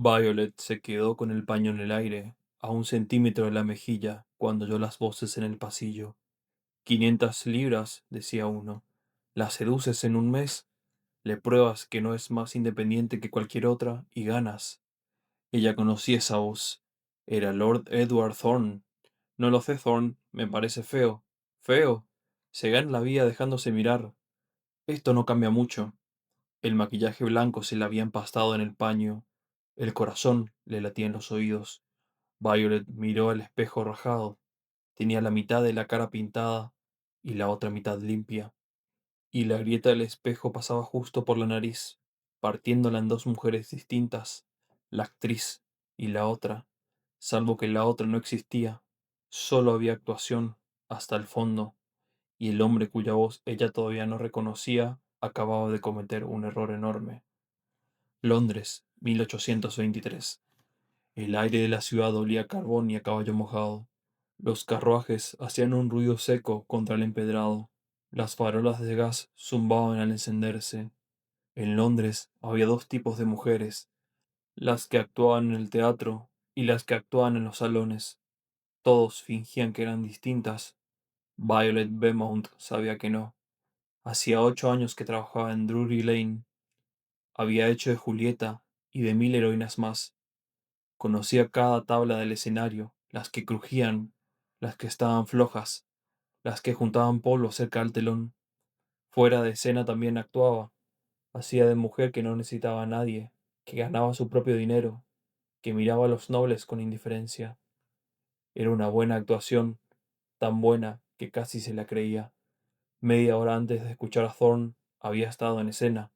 Violet se quedó con el paño en el aire, a un centímetro de la mejilla, cuando oyó las voces en el pasillo. 500 libras, decía uno. ¿La seduces en un mes? Le pruebas que no es más independiente que cualquier otra y ganas. Ella conocía esa voz. Era Lord Edward Thorne. No lo sé, Thorne, me parece feo. Feo. Se gana la vida dejándose mirar. Esto no cambia mucho. El maquillaje blanco se le había empastado en el paño. El corazón le latía en los oídos. Violet miró al espejo rajado. Tenía la mitad de la cara pintada y la otra mitad limpia, y la grieta del espejo pasaba justo por la nariz, partiéndola en dos mujeres distintas, la actriz y la otra, salvo que la otra no existía, solo había actuación hasta el fondo, y el hombre cuya voz ella todavía no reconocía acababa de cometer un error enorme. Londres, 1823. El aire de la ciudad olía a carbón y a caballo mojado. Los carruajes hacían un ruido seco contra el empedrado. Las farolas de gas zumbaban al encenderse. En Londres había dos tipos de mujeres, las que actuaban en el teatro y las que actuaban en los salones. Todos fingían que eran distintas. Violet Beaumont sabía que no. Hacía 8 años que trabajaba en Drury Lane. Había hecho de Julieta y de 1000 heroínas más. Conocía cada tabla del escenario, las que crujían, las que estaban flojas, las que juntaban polvo cerca del telón. Fuera de escena también actuaba. Hacía de mujer que no necesitaba a nadie, que ganaba su propio dinero, que miraba a los nobles con indiferencia. Era una buena actuación, tan buena que casi se la creía. Media hora antes de escuchar a Thorne había estado en escena.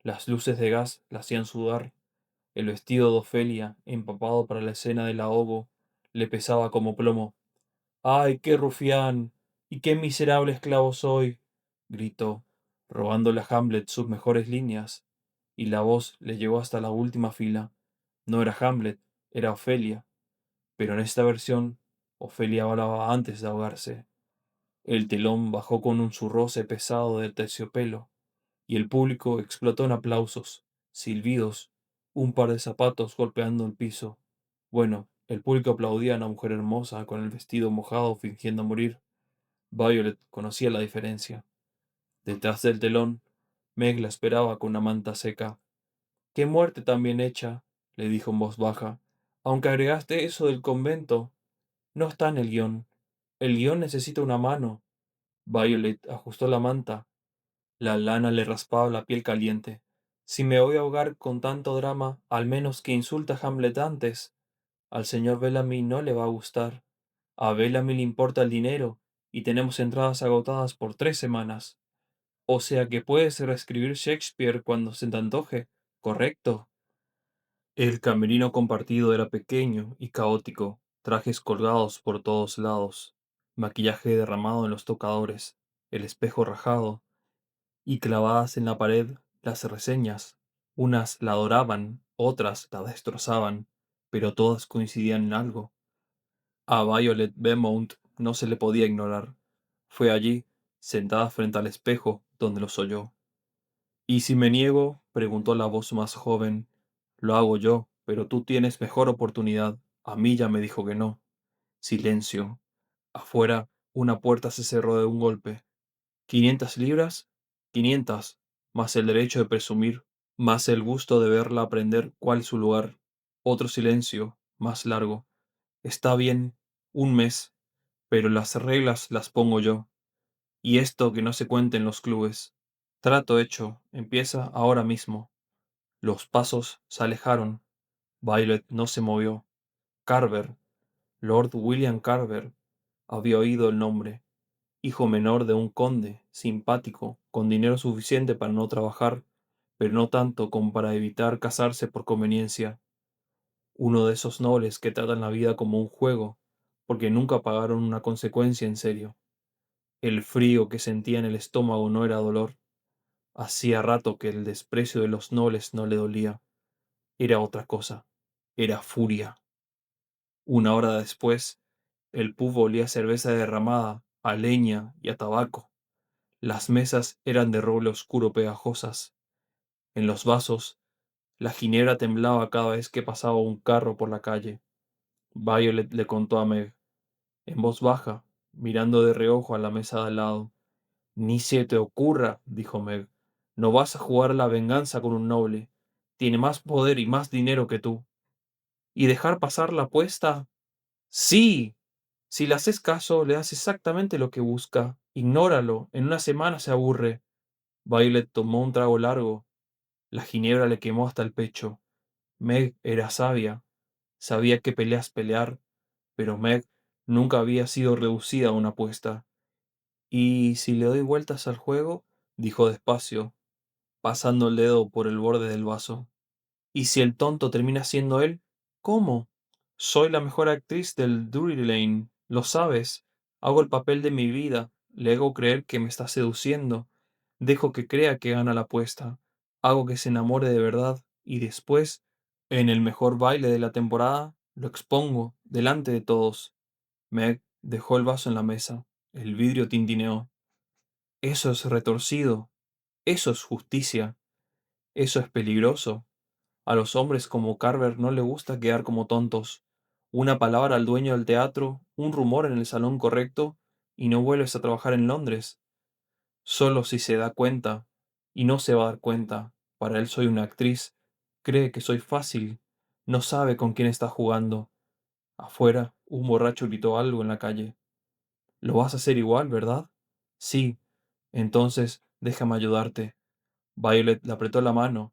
Las luces de gas la hacían sudar. El vestido de Ofelia, empapado para la escena del ahogo, le pesaba como plomo. ¡Ay, qué rufián! ¡Y qué miserable esclavo soy! Gritó, robándole a Hamlet sus mejores líneas, y la voz le llegó hasta la última fila. No era Hamlet, era Ofelia, pero en esta versión, Ofelia hablaba antes de ahogarse. El telón bajó con un zurroce pesado de terciopelo, y el público explotó en aplausos, silbidos, un par de zapatos golpeando el piso. Bueno, el público aplaudía a una mujer hermosa con el vestido mojado fingiendo morir. Violet conocía la diferencia. Detrás del telón, Meg la esperaba con una manta seca. ¡Qué muerte tan bien hecha!, le dijo en voz baja. Aunque agregaste eso del convento, no está en el guión. El guión necesita una mano. Violet ajustó la manta. La lana le raspaba la piel caliente. Si me voy a ahogar con tanto drama, al menos que insulta a Hamlet antes. Al señor Bellamy no le va a gustar. A Bellamy le importa el dinero, y tenemos entradas agotadas por 3 semanas. O sea que puedes reescribir Shakespeare cuando se te antoje, ¿correcto? El camerino compartido era pequeño y caótico, trajes colgados por todos lados, maquillaje derramado en los tocadores, el espejo rajado, y clavadas en la pared las reseñas. Unas la adoraban, otras la destrozaban, pero todas coincidían en algo. A Violet Beaumont no se le podía ignorar. Fue allí, sentada frente al espejo, donde los oyó. ¿Y si me niego?, preguntó la voz más joven. Lo hago yo, pero tú tienes mejor oportunidad. A mí ya me dijo que no. Silencio. Afuera, una puerta se cerró de un golpe. ¿500 libras? 500, más el derecho de presumir, más el gusto de verla aprender cuál es su lugar. Otro silencio, más largo. Está bien, un mes, pero las reglas las pongo yo. Y esto que no se cuente en los clubes. Trato hecho, empieza ahora mismo. Los pasos se alejaron. Violet no se movió. Carver, Lord William Carver, había oído el nombre. Hijo menor de un conde, simpático, con dinero suficiente para no trabajar, pero no tanto como para evitar casarse por conveniencia. Uno de esos nobles que tratan la vida como un juego, porque nunca pagaron una consecuencia en serio. El frío que sentía en el estómago no era dolor. Hacía rato que el desprecio de los nobles no le dolía. Era otra cosa. Era furia. Una hora después, el pub olía a cerveza derramada, a leña y a tabaco. Las mesas eran de roble oscuro pegajosas. En los vasos, La ginebra temblaba cada vez que pasaba un carro por la calle. Violet le contó a Meg, en voz baja, mirando de reojo a la mesa de al lado. Ni se te ocurra, dijo Meg. No vas a jugar a la venganza con un noble. Tiene más poder y más dinero que tú. ¿Y dejar pasar la apuesta? Sí. Si le haces caso, le das exactamente lo que busca. Ignóralo. En una semana se aburre. Violet tomó un trago largo. La ginebra le quemó hasta el pecho. Meg era sabia. Sabía qué peleas pelear, pero Meg nunca había sido reducida a una apuesta. ¿Y si le doy vueltas al juego? Dijo despacio, pasando el dedo por el borde del vaso. ¿Y si el tonto termina siendo él? ¿Cómo? Soy la mejor actriz del Drury Lane, lo sabes. Hago el papel de mi vida, le hago creer que me está seduciendo, dejo que crea que gana la apuesta, hago que se enamore de verdad y después, en el mejor baile de la temporada, lo expongo delante de todos. Meg dejó el vaso en la mesa. El vidrio tintineó. Eso es retorcido. Eso es justicia. Eso es peligroso. A los hombres como Carver no le gusta quedar como tontos. Una palabra al dueño del teatro, un rumor en el salón correcto, y no vuelves a trabajar en Londres. Solo si se da cuenta, y no se va a dar cuenta, para él soy una actriz, cree que soy fácil, no sabe con quién está jugando. Afuera, un borracho gritó algo en la calle. Lo vas a hacer igual, ¿verdad? Sí. Entonces, déjame ayudarte. Violet le apretó la mano.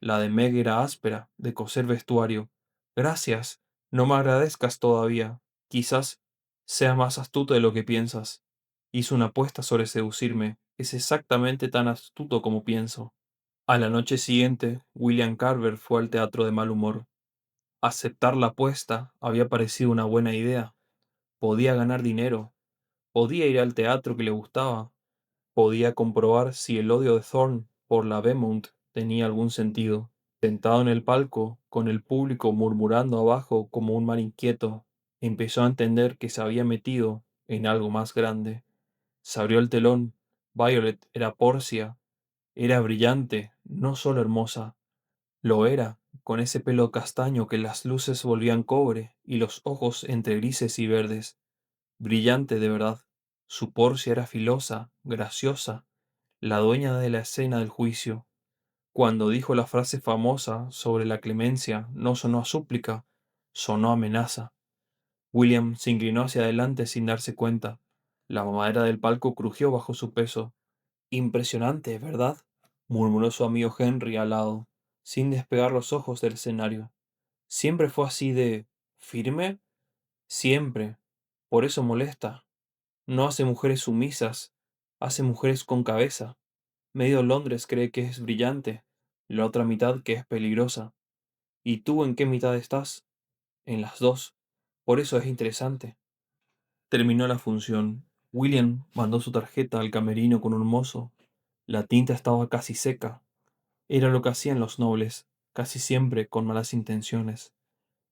La de Meg era áspera, de coser vestuario. Gracias. No me agradezcas todavía. Quizás sea más astuto de lo que piensas. Hizo una apuesta sobre seducirme. Es exactamente tan astuto como pienso. A la noche siguiente, William Carver fue al teatro de mal humor. Aceptar la apuesta había parecido una buena idea. Podía ganar dinero. Podía ir al teatro que le gustaba. Podía comprobar si el odio de Thorne por la Beaumont tenía algún sentido. Sentado en el palco, con el público murmurando abajo como un mar inquieto, empezó a entender que se había metido en algo más grande. Se abrió el telón. Violet era Porcia. Era brillante, no solo hermosa. Lo era, con ese pelo castaño que las luces volvían cobre y los ojos entre grises y verdes. Brillante de verdad. Su Porcia era filosa, graciosa, la dueña de la escena del juicio. Cuando dijo la frase famosa sobre la clemencia, no sonó a súplica, sonó a amenaza. William se inclinó hacia adelante sin darse cuenta. La madera del palco crujió bajo su peso. Impresionante, ¿verdad? Murmuró su amigo Henry al lado, sin despegar los ojos del escenario. ¿Siempre fue así de firme? Siempre. Por eso molesta. No hace mujeres sumisas, hace mujeres con cabeza. Medio Londres cree que es brillante, la otra mitad que es peligrosa. ¿Y tú en qué mitad estás? En las dos. Por eso es interesante. Terminó la función. William mandó su tarjeta al camerino con un mozo. La tinta estaba casi seca. Era lo que hacían los nobles, casi siempre con malas intenciones.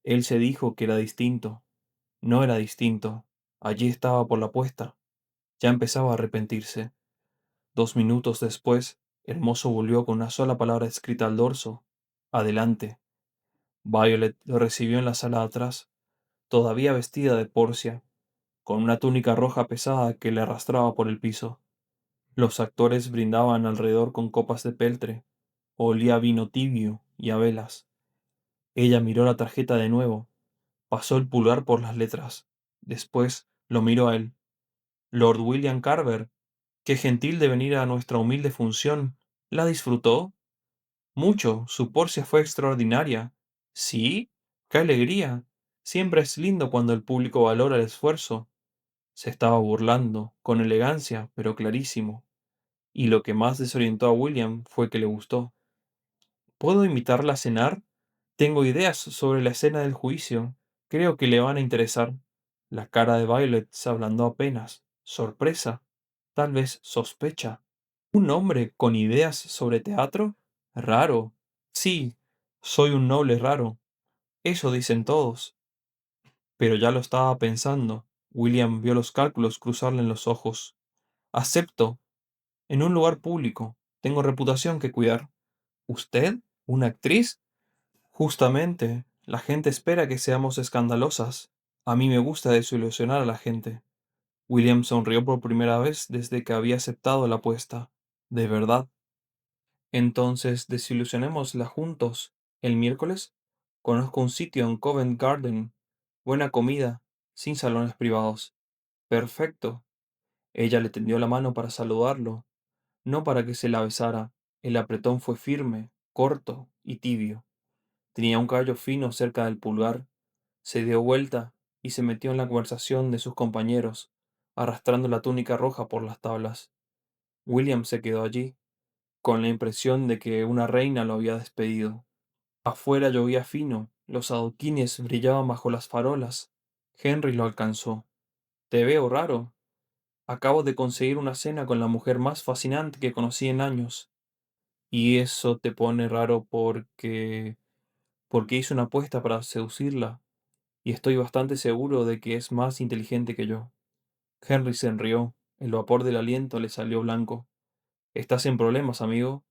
Él se dijo que era distinto. No era distinto. Allí estaba por la apuesta. Ya empezaba a arrepentirse. 2 minutos después, el mozo volvió con una sola palabra escrita al dorso. Adelante. Violet lo recibió en la sala de atrás, todavía vestida de Porcia, con una túnica roja pesada que le arrastraba por el piso. Los actores brindaban alrededor con copas de peltre. Olía a vino tibio y a velas. Ella miró la tarjeta de nuevo, pasó el pulgar por las letras. Después lo miró a él. Lord William Carver, qué gentil de venir a nuestra humilde función. ¿La disfrutó? Mucho, su Porcia fue extraordinaria. ¿Sí? ¡Qué alegría! Siempre es lindo cuando el público valora el esfuerzo. Se estaba burlando, con elegancia, pero clarísimo. Y lo que más desorientó a William fue que le gustó. ¿Puedo invitarla a cenar? Tengo ideas sobre la escena del juicio. Creo que le van a interesar. La cara de Violet se ablandó apenas. Sorpresa. Tal vez sospecha. ¿Un hombre con ideas sobre teatro? Raro. Sí, soy un noble raro. Eso dicen todos. Pero ya lo estaba pensando. William vio los cálculos cruzarle en los ojos. Acepto. En un lugar público. Tengo reputación que cuidar. ¿Usted? ¿Una actriz? Justamente, la gente espera que seamos escandalosas. A mí me gusta desilusionar a la gente. William sonrió por primera vez desde que había aceptado la apuesta. ¿De verdad? Entonces, desilusionémosla juntos. ¿El miércoles? Conozco un sitio en Covent Garden. Buena comida, sin salones privados. Perfecto. Ella le tendió la mano para saludarlo, no para que se la besara. El apretón fue firme, corto y tibio. Tenía un callo fino cerca del pulgar. Se dio vuelta y se metió en la conversación de sus compañeros, arrastrando la túnica roja por las tablas. William se quedó allí, con la impresión de que una reina lo había despedido. Afuera llovía fino, los adoquines brillaban bajo las farolas. Henry lo alcanzó. Te veo raro. Acabo de conseguir una cena con la mujer más fascinante que conocí en años. Y eso te pone raro porque hice una apuesta para seducirla, y estoy bastante seguro de que es más inteligente que yo. Henry se enrió. El vapor del aliento le salió blanco. Estás en problemas, amigo.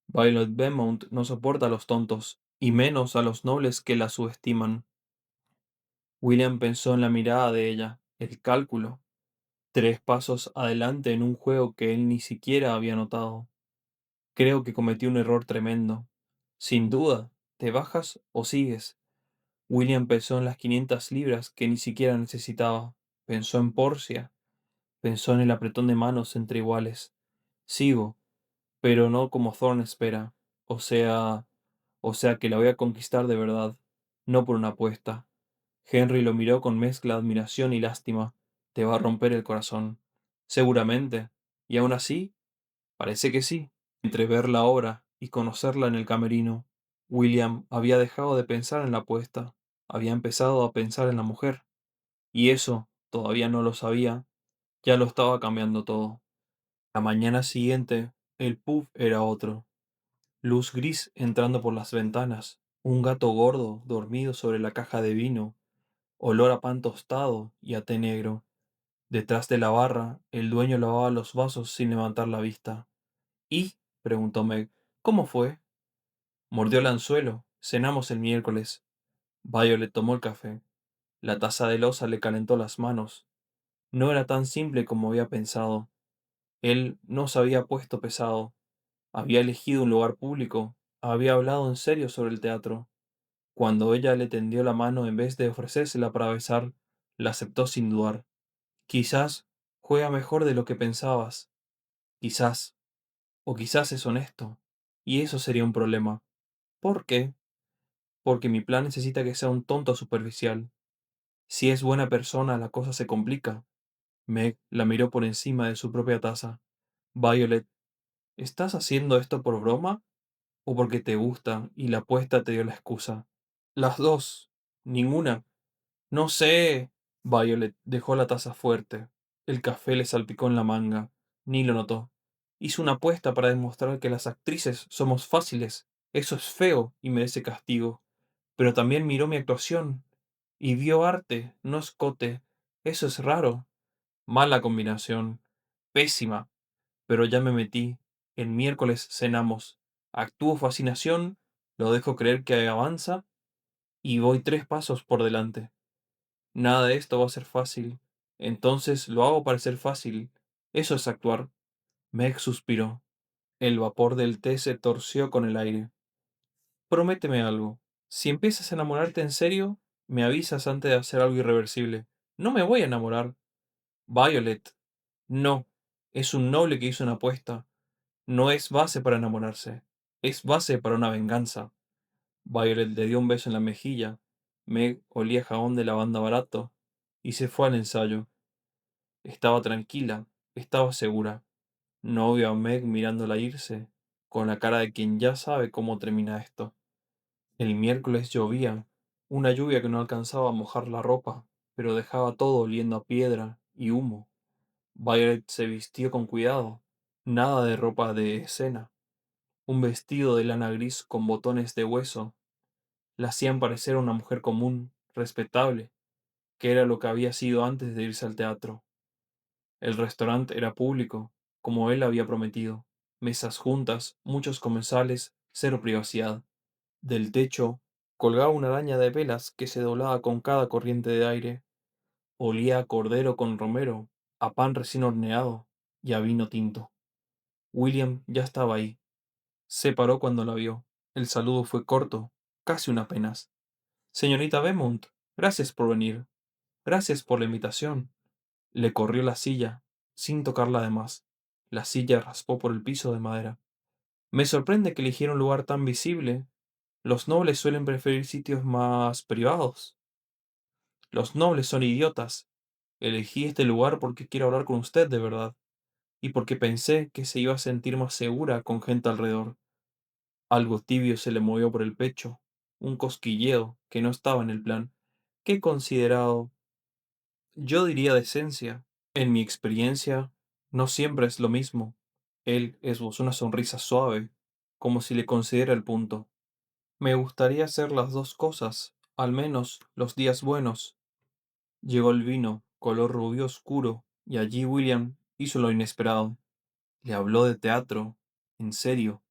Violet Beaumont no soporta a los tontos, y menos a los nobles que la subestiman. William pensó en la mirada de ella, el cálculo, 3 pasos adelante en un juego que él ni siquiera había notado. Creo que cometí un error tremendo. Sin duda, ¿te bajas o sigues? William pensó en las 500 libras que ni siquiera necesitaba. Pensó en Porcia. Pensó en el apretón de manos entre iguales. Sigo, pero no como Thorne espera. O sea, o sea que la voy a conquistar de verdad, no por una apuesta. Henry lo miró con mezcla de admiración y lástima. Te va a romper el corazón. Seguramente. Y aún así, parece que sí. Entre verla ahora y conocerla en el camerino, William había dejado de pensar en la apuesta. Había empezado a pensar en la mujer. Y eso, todavía no lo sabía, ya lo estaba cambiando todo. La mañana siguiente, el pub era otro. Luz gris entrando por las ventanas, un gato gordo dormido sobre la caja de vino, olor a pan tostado y a té negro. Detrás de la barra, el dueño lavaba los vasos sin levantar la vista. ¿Y? Preguntó Meg. ¿Cómo fue? Mordió el anzuelo. Cenamos el miércoles. Violet tomó el café. La taza de loza le calentó las manos. No era tan simple como había pensado. Él no se había puesto pesado. Había elegido un lugar público. Había hablado en serio sobre el teatro. Cuando ella le tendió la mano en vez de ofrecérsela para besar, la aceptó sin dudar. Quizás juega mejor de lo que pensabas. Quizás. O quizás es honesto. Y eso sería un problema. ¿Por qué? Porque mi plan necesita que sea un tonto superficial. Si es buena persona, la cosa se complica. Meg la miró por encima de su propia taza. Violet, ¿estás haciendo esto por broma o porque te gusta y la apuesta te dio la excusa? Las dos. Ninguna. No sé. Violet dejó la taza fuerte. El café le salpicó en la manga. Ni lo notó. Hizo una apuesta para demostrar que las actrices somos fáciles. Eso es feo y merece castigo. Pero también miró mi actuación. Y vio arte, no escote. Eso es raro. Mala combinación. Pésima. Pero ya me metí. El miércoles cenamos. Actúo fascinación, lo dejo creer que avanza y voy 3 pasos por delante. Nada de esto va a ser fácil. Entonces lo hago parecer fácil. Eso es actuar. Meg suspiró. El vapor del té se torció con el aire. Prométeme algo. Si empiezas a enamorarte en serio, me avisas antes de hacer algo irreversible. No me voy a enamorar. Violet. No. Es un noble que hizo una apuesta. No es base para enamorarse. Es base para una venganza. Violet le dio un beso en la mejilla. Meg olía jabón de lavanda barato y se fue al ensayo. Estaba tranquila, estaba segura. No vio a Meg mirándola irse, con la cara de quien ya sabe cómo termina esto. El miércoles llovía, una lluvia que no alcanzaba a mojar la ropa, pero dejaba todo oliendo a piedra y humo. Violet se vistió con cuidado, nada de ropa de escena. Un vestido de lana gris con botones de hueso la hacían parecer una mujer común, respetable, que era lo que había sido antes de irse al teatro. El restaurante era público, como él había prometido. Mesas juntas, muchos comensales, cero privacidad. Del techo colgaba una araña de velas que se doblaba con cada corriente de aire. Olía a cordero con romero, a pan recién horneado y a vino tinto. William ya estaba ahí. Se paró cuando la vio. El saludo fue corto, casi un apenas. Señorita Beaumont, gracias por venir. Gracias por la invitación. Le corrió la silla, sin tocarla de más. La silla raspó por el piso de madera. Me sorprende que eligiera un lugar tan visible. Los nobles suelen preferir sitios más privados. Los nobles son idiotas. Elegí este lugar porque quiero hablar con usted de verdad, y porque pensé que se iba a sentir más segura con gente alrededor. Algo tibio se le movió por el pecho, un cosquilleo que no estaba en el plan. ¿Qué he considerado? Yo diría decencia. En mi experiencia, no siempre es lo mismo. Él esbozó una sonrisa suave, como si le considera el punto. Me gustaría hacer las dos cosas, al menos los días buenos. Llegó el vino, color rubio oscuro, y allí William hizo lo inesperado. Le habló de teatro, en serio,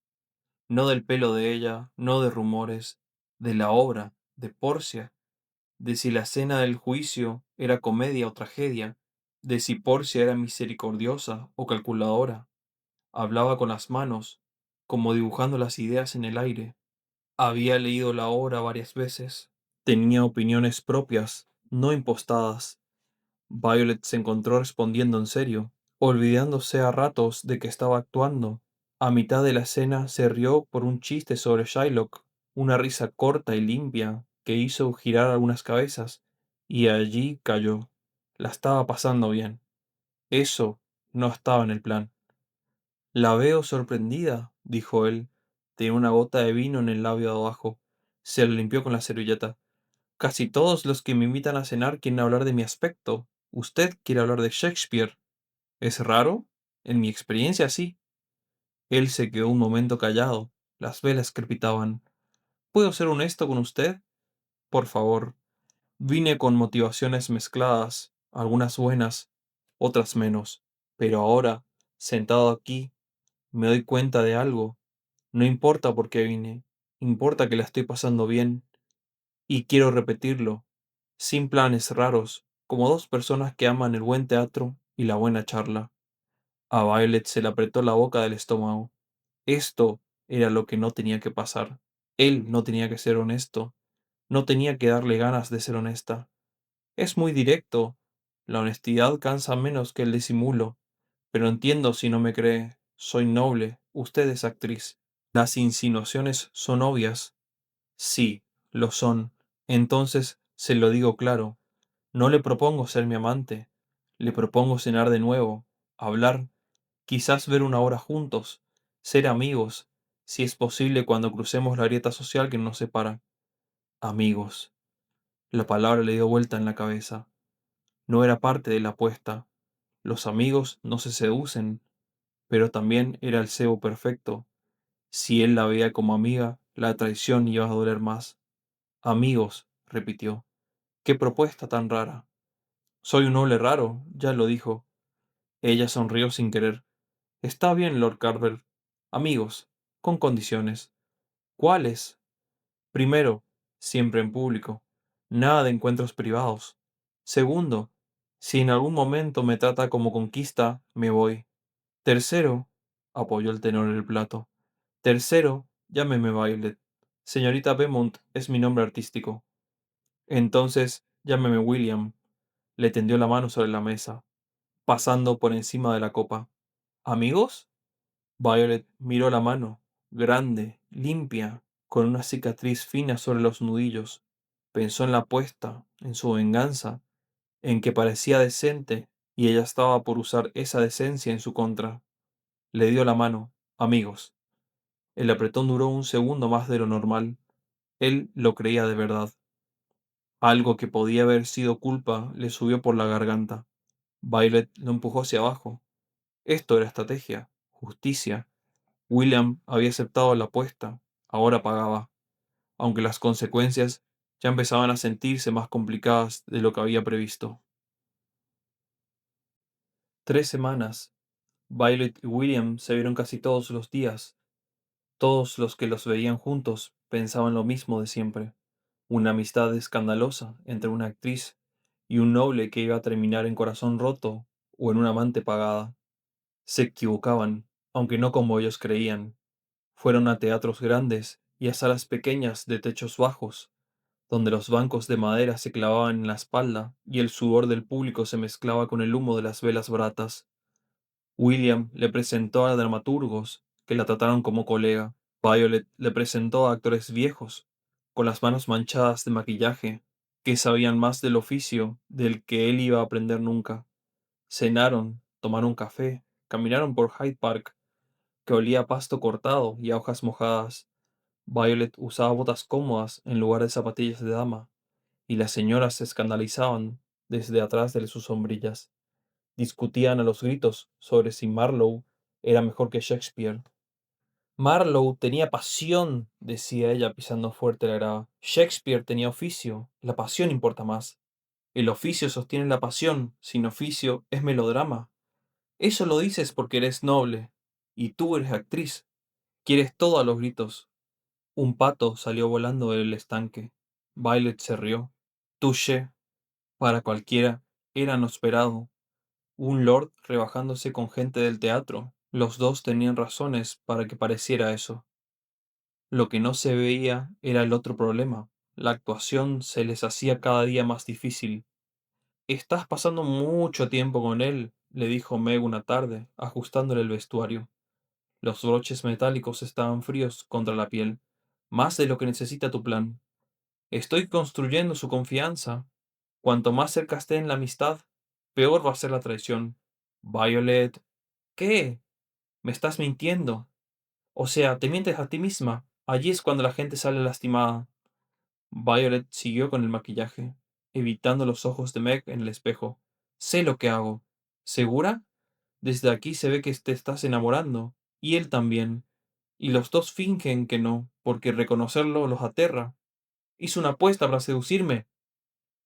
no del pelo de ella, no de rumores, de la obra, de Porcia, de si la escena del juicio era comedia o tragedia, de si Porcia era misericordiosa o calculadora. Hablaba con las manos, como dibujando las ideas en el aire. Había leído la obra varias veces. Tenía opiniones propias, no impostadas. Violet se encontró respondiendo en serio, olvidándose a ratos de que estaba actuando. A mitad de la escena se rió por un chiste sobre Shylock, una risa corta y limpia que hizo girar algunas cabezas, y allí cayó. La estaba pasando bien. Eso no estaba en el plan. La veo sorprendida, dijo él. Tenía una gota de vino en el labio de abajo. Se lo limpió con la servilleta. Casi todos los que me invitan a cenar quieren hablar de mi aspecto. Usted quiere hablar de Shakespeare. ¿Es raro? En mi experiencia, sí. Él se quedó un momento callado. Las velas crepitaban. ¿Puedo ser honesto con usted? Por favor. Vine con motivaciones mezcladas, algunas buenas, otras menos. Pero ahora, sentado aquí, me doy cuenta de algo. No importa por qué vine, importa que la estoy pasando bien. Y quiero repetirlo, sin planes raros, como dos personas que aman el buen teatro y la buena charla. A Violet se le apretó la boca del estómago. Esto era lo que no tenía que pasar. Él no tenía que ser honesto. No tenía que darle ganas de ser honesta. Es muy directo. La honestidad cansa menos que el disimulo. Pero entiendo si no me cree. Soy noble. Usted es actriz. Las insinuaciones son obvias. Sí, lo son. Entonces se lo digo claro. No le propongo ser mi amante. Le propongo cenar de nuevo, hablar, quizás ver una hora juntos, ser amigos, si es posible cuando crucemos la grieta social que nos separa. Amigos. La palabra le dio vuelta en la cabeza. No era parte de la apuesta. Los amigos no se seducen, pero también era el cebo perfecto. Si él la veía como amiga, la traición iba a doler más. Amigos, repitió. Qué propuesta tan rara. Soy un noble raro, ya lo dijo. Ella sonrió sin querer. Está bien, Lord Carver. Amigos, con condiciones. ¿Cuáles? Primero, siempre en público. Nada de encuentros privados. Segundo, si en algún momento me trata como conquista, me voy. Tercero, apoyó el tenor en el plato. Tercero, llámeme Violet. Señorita Beaumont es mi nombre artístico. Entonces, llámeme William. Le tendió la mano sobre la mesa, pasando por encima de la copa. ¿Amigos? Violet miró la mano, grande, limpia, con una cicatriz fina sobre los nudillos. Pensó en la apuesta, en su venganza, en que parecía decente y ella estaba por usar esa decencia en su contra. Le dio la mano. Amigos. El apretón duró un segundo más de lo normal. Él lo creía de verdad. Algo que podía haber sido culpa le subió por la garganta. Violet lo empujó hacia abajo. Esto era estrategia, justicia. William había aceptado la apuesta, ahora pagaba, aunque las consecuencias ya empezaban a sentirse más complicadas de lo que había previsto. 3 semanas. Violet y William se vieron casi todos los días. Todos los que los veían juntos pensaban lo mismo de siempre, una amistad escandalosa entre una actriz y un noble que iba a terminar en corazón roto o en una amante pagada. Se equivocaban, aunque no como ellos creían. Fueron a teatros grandes y a salas pequeñas de techos bajos, donde los bancos de madera se clavaban en la espalda y el sudor del público se mezclaba con el humo de las velas baratas. William le presentó a dramaturgos que la trataron como colega. Violet le presentó a actores viejos, con las manos manchadas de maquillaje, que sabían más del oficio del que él iba a aprender nunca. Cenaron, tomaron café, caminaron por Hyde Park, que olía a pasto cortado y a hojas mojadas. Violet usaba botas cómodas en lugar de zapatillas de dama, y las señoras se escandalizaban desde atrás de sus sombrillas. Discutían a los gritos sobre si Marlowe era mejor que Shakespeare. Marlowe tenía pasión, decía ella pisando fuerte la grava. Shakespeare tenía oficio, la pasión importa más. El oficio sostiene la pasión, sin oficio es melodrama. Eso lo dices porque eres noble, y tú eres actriz. Quieres todo a los gritos. Un pato salió volando del estanque. Violet se rió. Touché, para cualquiera, era inesperado. Un lord rebajándose con gente del teatro. Los dos tenían razones para que pareciera eso. Lo que no se veía era el otro problema. La actuación se les hacía cada día más difícil. Estás pasando mucho tiempo con él, le dijo Meg una tarde, ajustándole el vestuario. Los broches metálicos estaban fríos contra la piel, más de lo que necesita tu plan. Estoy construyendo su confianza. Cuanto más cerca esté en la amistad, peor va a ser la traición. Violet. ¿Qué? Me estás mintiendo. O sea, te mientes a ti misma. Allí es cuando la gente sale lastimada. Violet siguió con el maquillaje, evitando los ojos de Meg en el espejo. Sé lo que hago. ¿Segura? Desde aquí se ve que te estás enamorando. Y él también. Y los dos fingen que no, porque reconocerlo los aterra. Hizo una apuesta para seducirme.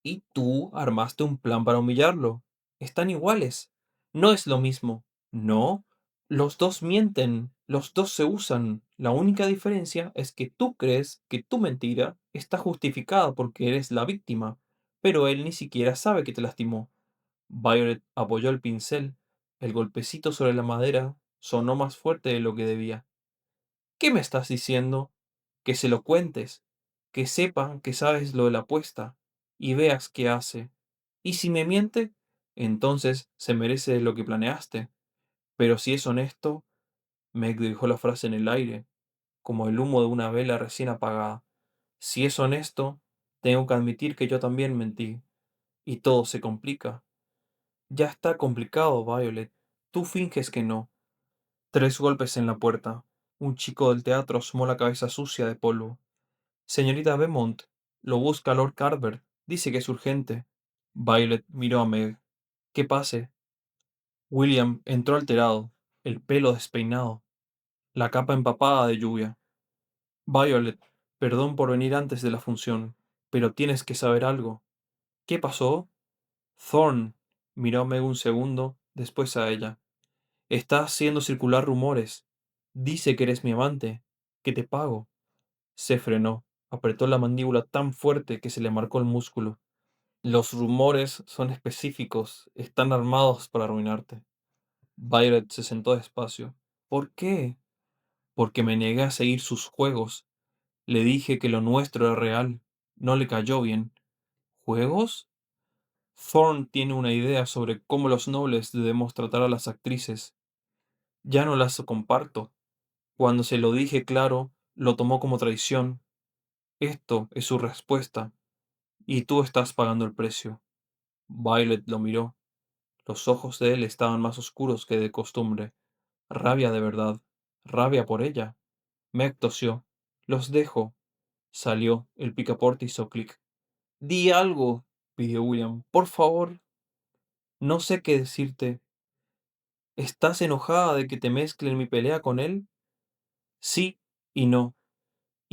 Y tú armaste un plan para humillarlo. Están iguales. No es lo mismo. No. Los dos mienten. Los dos se usan. La única diferencia es que tú crees que tu mentira está justificada porque eres la víctima, pero él ni siquiera sabe que te lastimó. Violet apoyó el pincel. El golpecito sobre la madera sonó más fuerte de lo que debía. ¿Qué me estás diciendo? Que se lo cuentes, que sepa que sabes lo de la apuesta y veas qué hace. Y si me miente, entonces se merece lo que planeaste. Pero si es honesto, Meg dejó la frase en el aire, como el humo de una vela recién apagada. Si es honesto, tengo que admitir que yo también mentí. Y todo se complica. Ya está complicado, Violet. Tú finges que no. Tres golpes en la puerta. Un chico del teatro asomó la cabeza sucia de polvo. Señorita Beaumont, lo busca Lord Carver. Dice que es urgente. Violet miró a Meg. ¿Qué pase? William entró alterado, el pelo despeinado, la capa empapada de lluvia. Violet, perdón por venir antes de la función, pero tienes que saber algo. ¿Qué pasó? Thorne miró a Meg un segundo, después a ella. Está haciendo circular rumores. Dice que eres mi amante, que te pago. Se frenó, apretó la mandíbula tan fuerte que se le marcó el músculo. Los rumores son específicos, están armados para arruinarte. Violet se sentó despacio. ¿Por qué? Porque me negué a seguir sus juegos. Le dije que lo nuestro era real. No le cayó bien. ¿Juegos? Thorne tiene una idea sobre cómo los nobles debemos tratar a las actrices. Ya no las comparto. Cuando se lo dije claro, lo tomó como traición. Esto es su respuesta, y tú estás pagando el precio. Violet lo miró. Los ojos de él estaban más oscuros que de costumbre. Rabia de verdad. Rabia por ella. Meg tosió. Los dejo. Salió. El picaporte hizo clic. Di algo, pidió William. Por favor. No sé qué decirte. ¿Estás enojada de que te mezcle en mi pelea con él? Sí y no.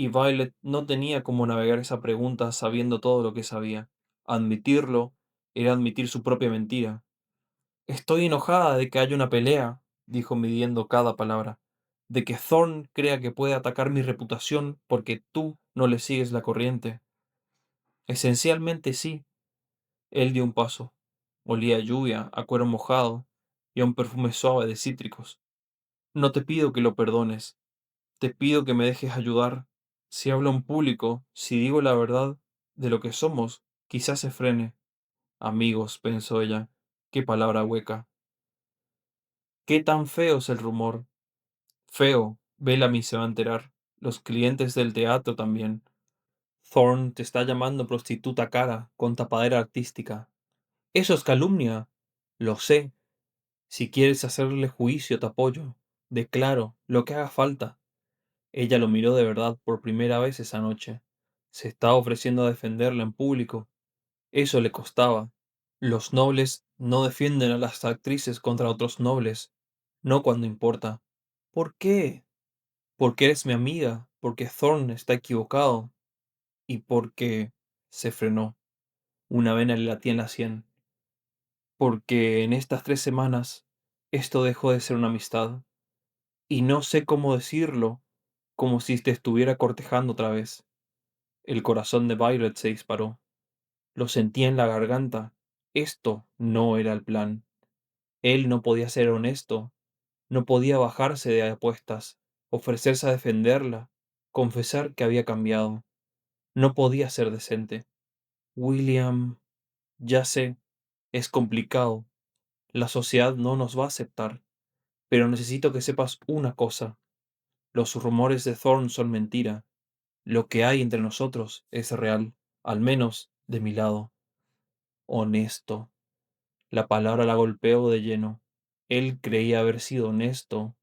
Y Violet no tenía cómo navegar esa pregunta sabiendo todo lo que sabía. Admitirlo era admitir su propia mentira. Estoy enojada de que haya una pelea, dijo midiendo cada palabra. de que Thorn crea que puede atacar mi reputación porque tú no le sigues la corriente. Esencialmente sí. Él dio un paso. Olía a lluvia, a cuero mojado y a un perfume suave de cítricos. No te pido que lo perdones, te pido que me dejes ayudar. Si hablo en público, si digo la verdad de lo que somos, quizás se frene. Amigos, pensó ella. Qué palabra hueca. Qué tan feo es el rumor. Feo, Bellamy se va a enterar. Los clientes del teatro también. Thorne te está llamando prostituta cara, con tapadera artística. Eso es calumnia. Lo sé. Si quieres hacerle juicio, te apoyo. Declaro, lo que haga falta. Ella lo miró de verdad por primera vez esa noche. Se estaba ofreciendo a defenderla en público. Eso le costaba. Los nobles no defienden a las actrices contra otros nobles, no cuando importa. ¿Por qué? Porque eres mi amiga, porque Thorne está equivocado y porque se frenó. Una vena le latía en la sien. Porque en estas 3 semanas esto dejó de ser una amistad. Y no sé cómo decirlo, como si te estuviera cortejando otra vez. El corazón de Violet se disparó. Lo sentía en la garganta. Esto no era el plan. Él no podía ser honesto, no podía bajarse de apuestas, ofrecerse a defenderla, confesar que había cambiado. No podía ser decente. William, ya sé, es complicado. La sociedad no nos va a aceptar. Pero necesito que sepas una cosa. Los rumores de Thorne son mentira. Lo que hay entre nosotros es real, al menos de mi lado. Honesto. La palabra la golpeó de lleno. Él creía haber sido honesto.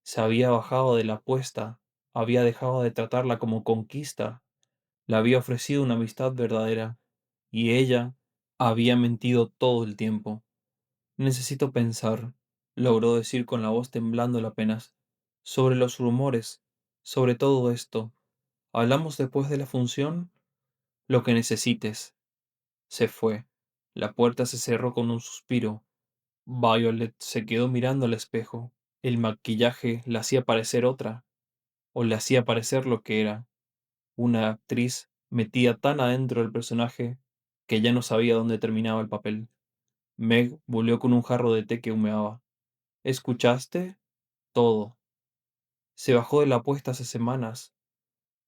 Se había bajado de la apuesta. Había dejado de tratarla como conquista. Le había ofrecido una amistad verdadera. Y ella había mentido todo el tiempo. Necesito pensar, logró decir con la voz temblando apenas, sobre los rumores, sobre todo esto. ¿Hablamos después de la función? Lo que necesites. Se fue. La puerta se cerró con un suspiro. Violet se quedó mirando al espejo. El maquillaje la hacía parecer otra, o le hacía parecer lo que era, una actriz metida tan adentro del personaje que ya no sabía dónde terminaba el papel. Meg volvió con un jarro de té que humeaba. ¿Escuchaste? Todo. Se bajó de la apuesta hace semanas.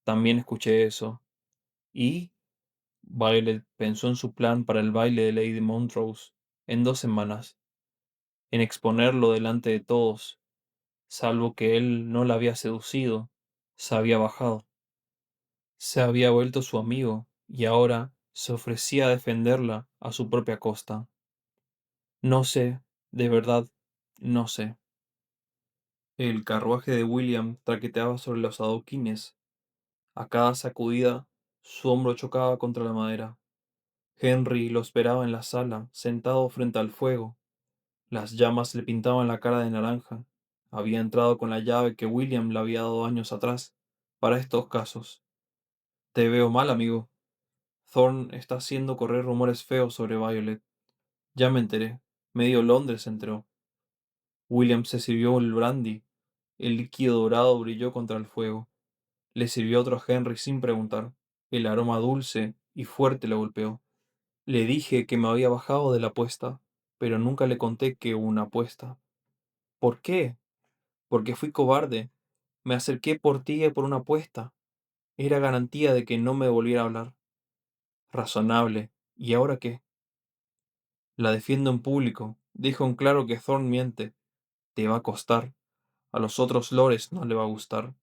También escuché eso. ¿Y? Violet pensó en su plan para el baile de Lady Montrose en 2 semanas, en exponerlo delante de todos, salvo que él no la había seducido, se había bajado, se había vuelto su amigo y ahora se ofrecía a defenderla a su propia costa. No sé, de verdad, no sé. El carruaje de William traqueteaba sobre los adoquines. A cada sacudida, su hombro chocaba contra la madera. Henry lo esperaba en la sala, sentado frente al fuego. Las llamas le pintaban la cara de naranja. Había entrado con la llave que William le había dado años atrás, para estos casos. Te veo mal, amigo. Thorne está haciendo correr rumores feos sobre Violet. Ya me enteré. Medio Londres se enteró. William se sirvió el brandy. El líquido dorado brilló contra el fuego. Le sirvió otro a Henry sin preguntar. El aroma dulce y fuerte le golpeó. Le dije que me había bajado de la apuesta, pero nunca le conté que hubo una apuesta. ¿Por qué? Porque fui cobarde. Me acerqué por ti y por una apuesta. Era garantía de que no me volviera a hablar. Razonable. ¿Y ahora qué? La defiendo en público. Dijo en claro que Thorne miente. Te va a costar. A los otros lores no le va a gustar.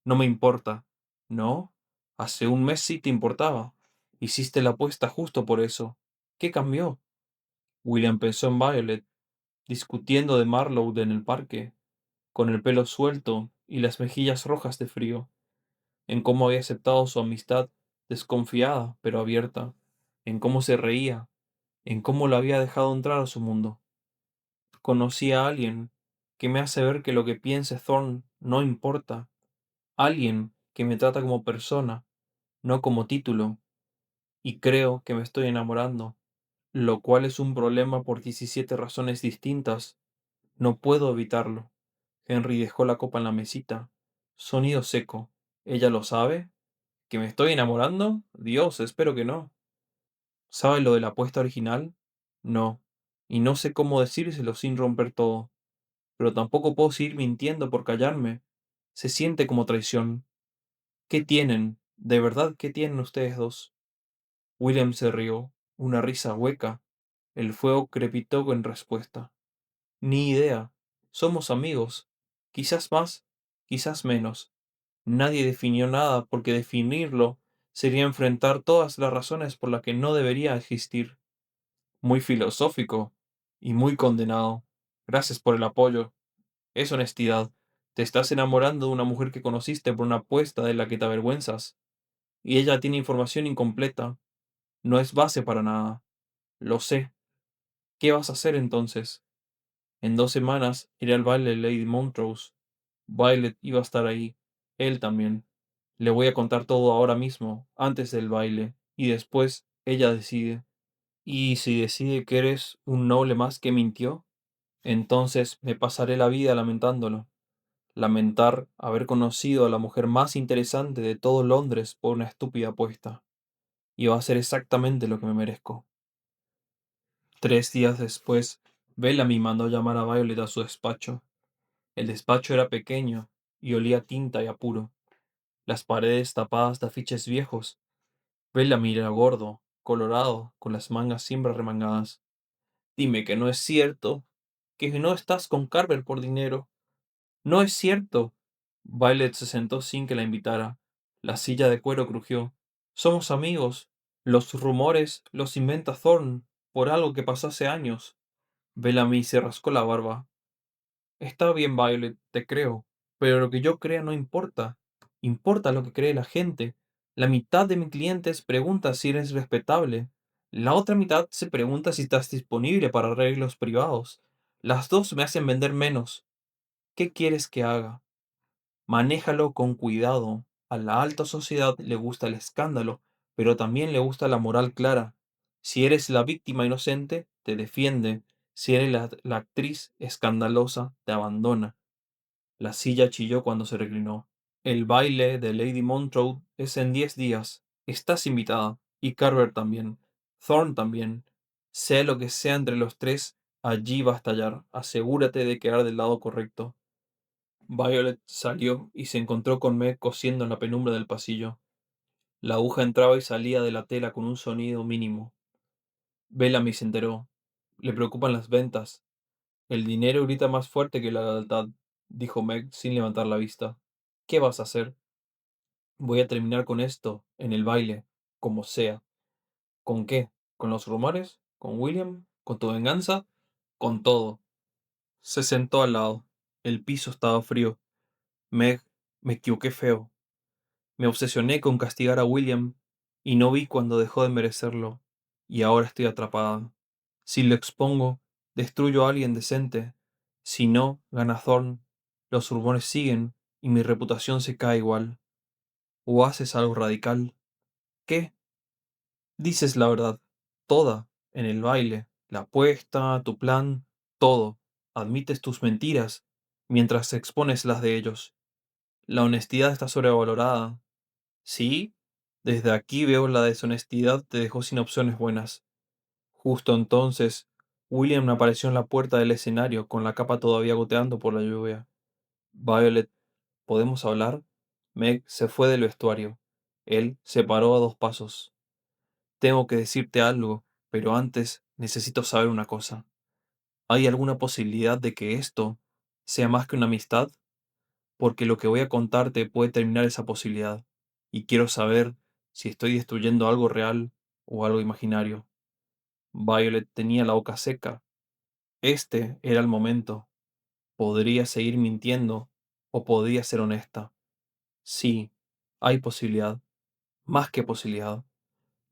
No me importa. ¿No? Hace un mes sí te importaba. Hiciste la apuesta justo por eso. ¿Qué cambió? William pensó en Violet, discutiendo de Marlowe en el parque, con el pelo suelto y las mejillas rojas de frío, en cómo había aceptado su amistad, desconfiada pero abierta, en cómo se reía, en cómo lo había dejado entrar a su mundo. Conocí a alguien que me hace ver que lo que piense Thorne no importa, alguien que me trata como persona, no como título, y creo que me estoy enamorando, lo cual es un problema por 17 razones distintas. No puedo evitarlo. Henry dejó la copa en la mesita. Sonido seco. ¿Ella lo sabe? ¿Que me estoy enamorando? Dios, espero que no. ¿Sabe lo de la apuesta original? No. Y no sé cómo decírselo sin romper todo. Pero tampoco puedo seguir mintiendo por callarme. Se siente como traición. ¿Qué tienen? ¿De verdad qué tienen ustedes dos? William se rió, una risa hueca. El fuego crepitó en respuesta. Ni idea. Somos amigos. Quizás más, quizás menos. Nadie definió nada porque definirlo sería enfrentar todas las razones por las que no debería existir. Muy filosófico y muy condenado. Gracias por el apoyo. Es honestidad. Te estás enamorando de una mujer que conociste por una apuesta de la que te avergüenzas. Y ella tiene información incompleta. No es base para nada. Lo sé. ¿Qué vas a hacer entonces? En 2 semanas iré al baile de Lady Montrose. Violet iba a estar ahí. Él también. Le voy a contar todo ahora mismo, antes del baile, y después ella decide. ¿Y si decide que eres un noble más que mintió? Entonces me pasaré la vida lamentándolo. Lamentar haber conocido a la mujer más interesante de todo Londres por una estúpida apuesta. Y va a ser exactamente lo que me merezco. 3 días después, Bellamy mandó llamar a Violet a su despacho. El despacho era pequeño y olía a tinta y a puro. Las paredes tapadas de afiches viejos. Bellamy era gordo, colorado, con las mangas siempre remangadas. Dime que no es cierto, que no estás con Carver por dinero. No es cierto. Violet se sentó sin que la invitara. La silla de cuero crujió. Somos amigos. Los rumores los inventa Thorne por algo que pasó hace años. Bellamy se rascó la barba. Está bien, Violet, te creo, pero lo que yo crea no importa. Importa lo que cree la gente. La mitad de mis clientes pregunta si eres respetable. La otra mitad se pregunta si estás disponible para arreglos privados. Las dos me hacen vender menos. ¿Qué quieres que haga? Manéjalo con cuidado. A la alta sociedad le gusta el escándalo, pero también le gusta la moral clara. Si eres la víctima inocente, te defiende. Si eres la actriz escandalosa, te abandona. La silla chilló cuando se reclinó. El baile de Lady Montrose es en 10 días. Estás invitada. Y Carver también. Thorne también. Sea lo que sea entre los tres, allí va a estallar. Asegúrate de quedar del lado correcto. Violet salió y se encontró con Meg cosiendo en la penumbra del pasillo. La aguja entraba y salía de la tela con un sonido mínimo. Bellamy se enteró. Le preocupan las ventas. El dinero grita más fuerte que la lealtad, dijo Meg sin levantar la vista. ¿Qué vas a hacer? Voy a terminar con esto, en el baile, como sea. ¿Con qué? ¿Con los rumores? ¿Con William? ¿Con tu venganza? Con todo. Se sentó al lado. El piso estaba frío. Meg, me equivoqué feo. Me obsesioné con castigar a William y no vi cuando dejó de merecerlo. Y ahora estoy atrapada. Si lo expongo, destruyo a alguien decente. Si no, gana Thorne. Los rumores siguen y mi reputación se cae igual. ¿O haces algo radical? ¿Qué? Dices la verdad. Toda. En el baile. La apuesta, tu plan, todo. Admites tus mentiras mientras expones las de ellos. La honestidad está sobrevalorada. Sí, desde aquí veo la deshonestidad te dejó sin opciones buenas. Justo entonces, William apareció en la puerta del escenario con la capa todavía goteando por la lluvia. Violet, ¿podemos hablar? Meg se fue del vestuario. Él se paró a 2 pasos. Tengo que decirte algo, pero antes necesito saber una cosa. ¿Hay alguna posibilidad de que esto sea más que una amistad? Porque lo que voy a contarte puede terminar esa posibilidad, y quiero saber si estoy destruyendo algo real o algo imaginario. Violet tenía la boca seca. Este era el momento. Podría seguir mintiendo o podría ser honesta. Sí, hay posibilidad, más que posibilidad.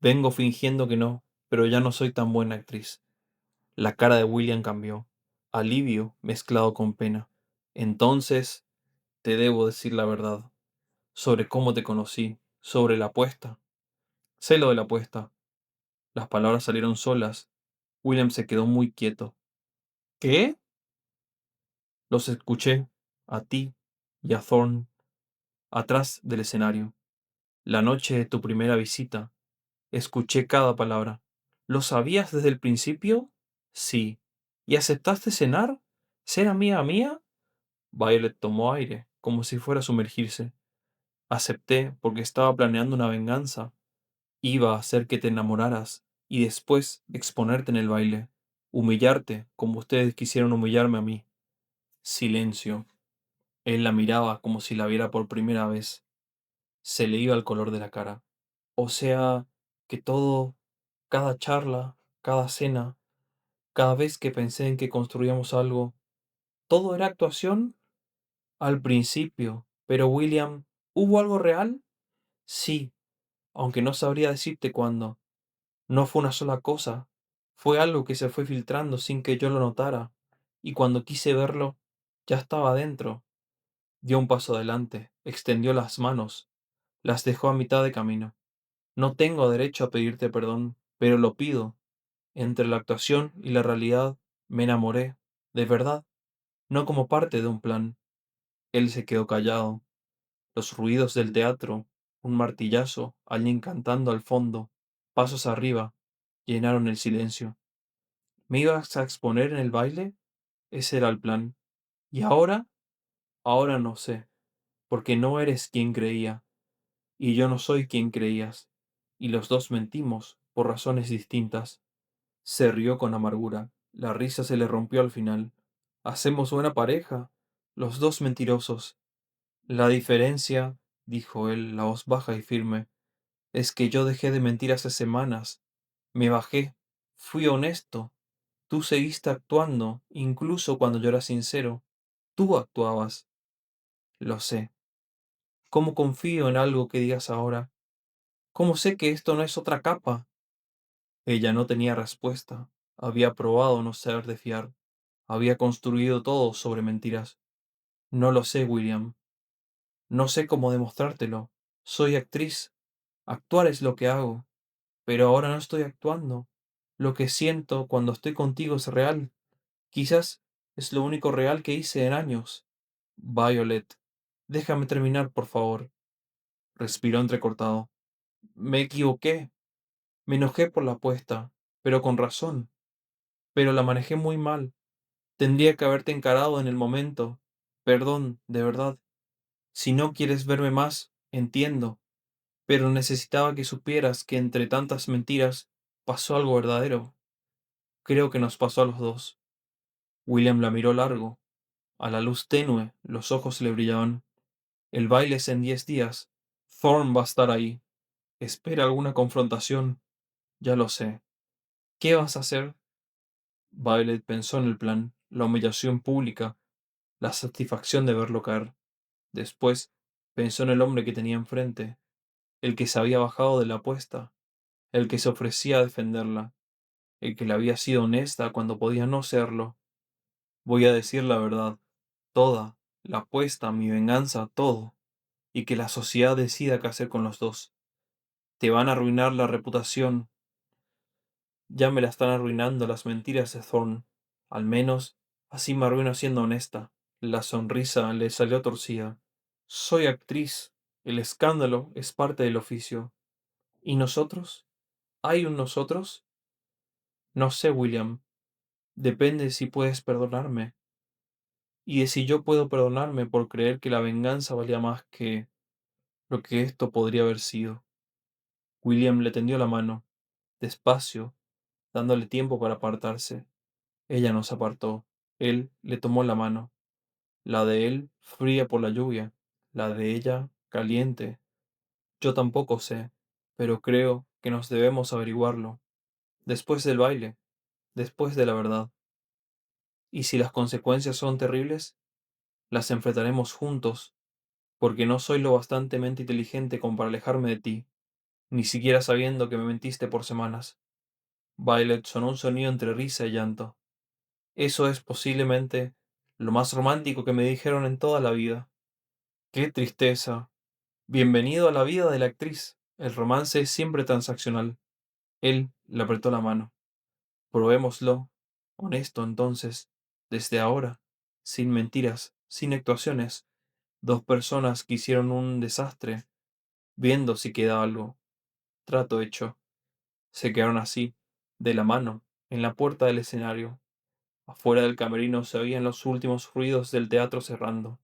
Vengo fingiendo que no, pero ya no soy tan buena actriz. La cara de William cambió, alivio mezclado con pena. Entonces, te debo decir la verdad. Sobre cómo te conocí, sobre la apuesta. Sé lo de la apuesta. Las palabras salieron solas. William se quedó muy quieto. ¿Qué? Los escuché. a ti y a Thorne atrás del escenario. La noche de tu primera visita, escuché cada palabra. ¿Lo sabías desde el principio? Sí. ¿Y aceptaste cenar? ¿Ser amiga mía? Violet tomó aire, como si fuera a sumergirse. Acepté porque estaba planeando una venganza. Iba a hacer que te enamoraras y después exponerte en el baile, humillarte como ustedes quisieron humillarme a mí. Silencio. Él la miraba como si la viera por primera vez. Se le iba el color de la cara. O sea, que todo, cada charla, cada cena, cada vez que pensé en que construíamos algo, ¿todo era actuación? Al principio. Pero William, ¿hubo algo real? Sí, aunque no sabría decirte cuándo. No fue una sola cosa. Fue algo que se fue filtrando sin que yo lo notara. Y cuando quise verlo, ya estaba dentro. Dio un paso adelante, extendió las manos, las dejó a mitad de camino. No tengo derecho a pedirte perdón, pero lo pido. Entre la actuación y la realidad me enamoré, de verdad, no como parte de un plan. Él se quedó callado. Los ruidos del teatro, un martillazo, alguien cantando al fondo, pasos arriba, llenaron el silencio. ¿Me ibas a exponer en el baile? Ese era el plan. ¿Y ahora? Ahora no sé, porque no eres quien creía, y yo no soy quien creías, y los dos mentimos por razones distintas. Se rió con amargura. La risa se le rompió al final. Hacemos buena pareja, los dos mentirosos. La diferencia, dijo él, la voz baja y firme, es que yo dejé de mentir hace semanas. Me bajé, fui honesto. Tú seguiste actuando, incluso cuando yo era sincero. Tú actuabas. Lo sé. ¿Cómo confío en algo que digas ahora? ¿Cómo sé que esto no es otra capa? Ella no tenía respuesta. Había probado no ser de fiar. Había construido todo sobre mentiras. No lo sé, William. No sé cómo demostrártelo. Soy actriz. Actuar es lo que hago. Pero ahora no estoy actuando. Lo que siento cuando estoy contigo es real. Quizás es lo único real que hice en años. Violet, déjame terminar, por favor. Respiró entrecortado. Me equivoqué. Me enojé por la apuesta, pero con razón. Pero la manejé muy mal. Tendría que haberte encarado en el momento. Perdón, de verdad. Si no quieres verme más, entiendo. Pero necesitaba que supieras que entre tantas mentiras pasó algo verdadero. Creo que nos pasó a los dos. William la miró largo. A la luz tenue, los ojos le brillaban. El baile es en 10 días. Thorne va a estar ahí. Espera alguna confrontación. Ya lo sé. ¿Qué vas a hacer? Violet pensó en el plan, la humillación pública, la satisfacción de verlo caer. Después pensó en el hombre que tenía enfrente, el que se había bajado de la apuesta, el que se ofrecía a defenderla, el que le había sido honesta cuando podía no serlo. Voy a decir la verdad, toda, la apuesta, mi venganza, todo, y que la sociedad decida qué hacer con los dos. Te van a arruinar la reputación. Ya me la están arruinando las mentiras de Thorne. Al menos, así me arruino siendo honesta. La sonrisa le salió torcida. Soy actriz. El escándalo es parte del oficio. ¿Y nosotros? ¿Hay un nosotros? No sé, William. Depende de si puedes perdonarme. Y de si yo puedo perdonarme por creer que la venganza valía más que lo que esto podría haber sido. William le tendió la mano, despacio, dándole tiempo para apartarse. Ella no se apartó. Él le tomó la mano, la de él fría por la lluvia, la de ella caliente. Yo tampoco sé, pero creo que nos debemos averiguarlo. Después del baile, después de la verdad. Y si las consecuencias son terribles, las enfrentaremos juntos, porque no soy lo bastantemente inteligente como para alejarme de ti, ni siquiera sabiendo que me mentiste por semanas. Violet sonó un sonido entre risa y llanto. Eso es posiblemente lo más romántico que me dijeron en toda la vida. ¡Qué tristeza! Bienvenido a la vida de la actriz. El romance es siempre transaccional. Él le apretó la mano. Probémoslo. Honesto, entonces. Desde ahora. Sin mentiras. sin actuaciones. Dos personas que hicieron un desastre, viendo si queda algo. Trato hecho. Se quedaron así, de la mano, en la puerta del escenario. Afuera del camerino se oían los últimos ruidos del teatro cerrando.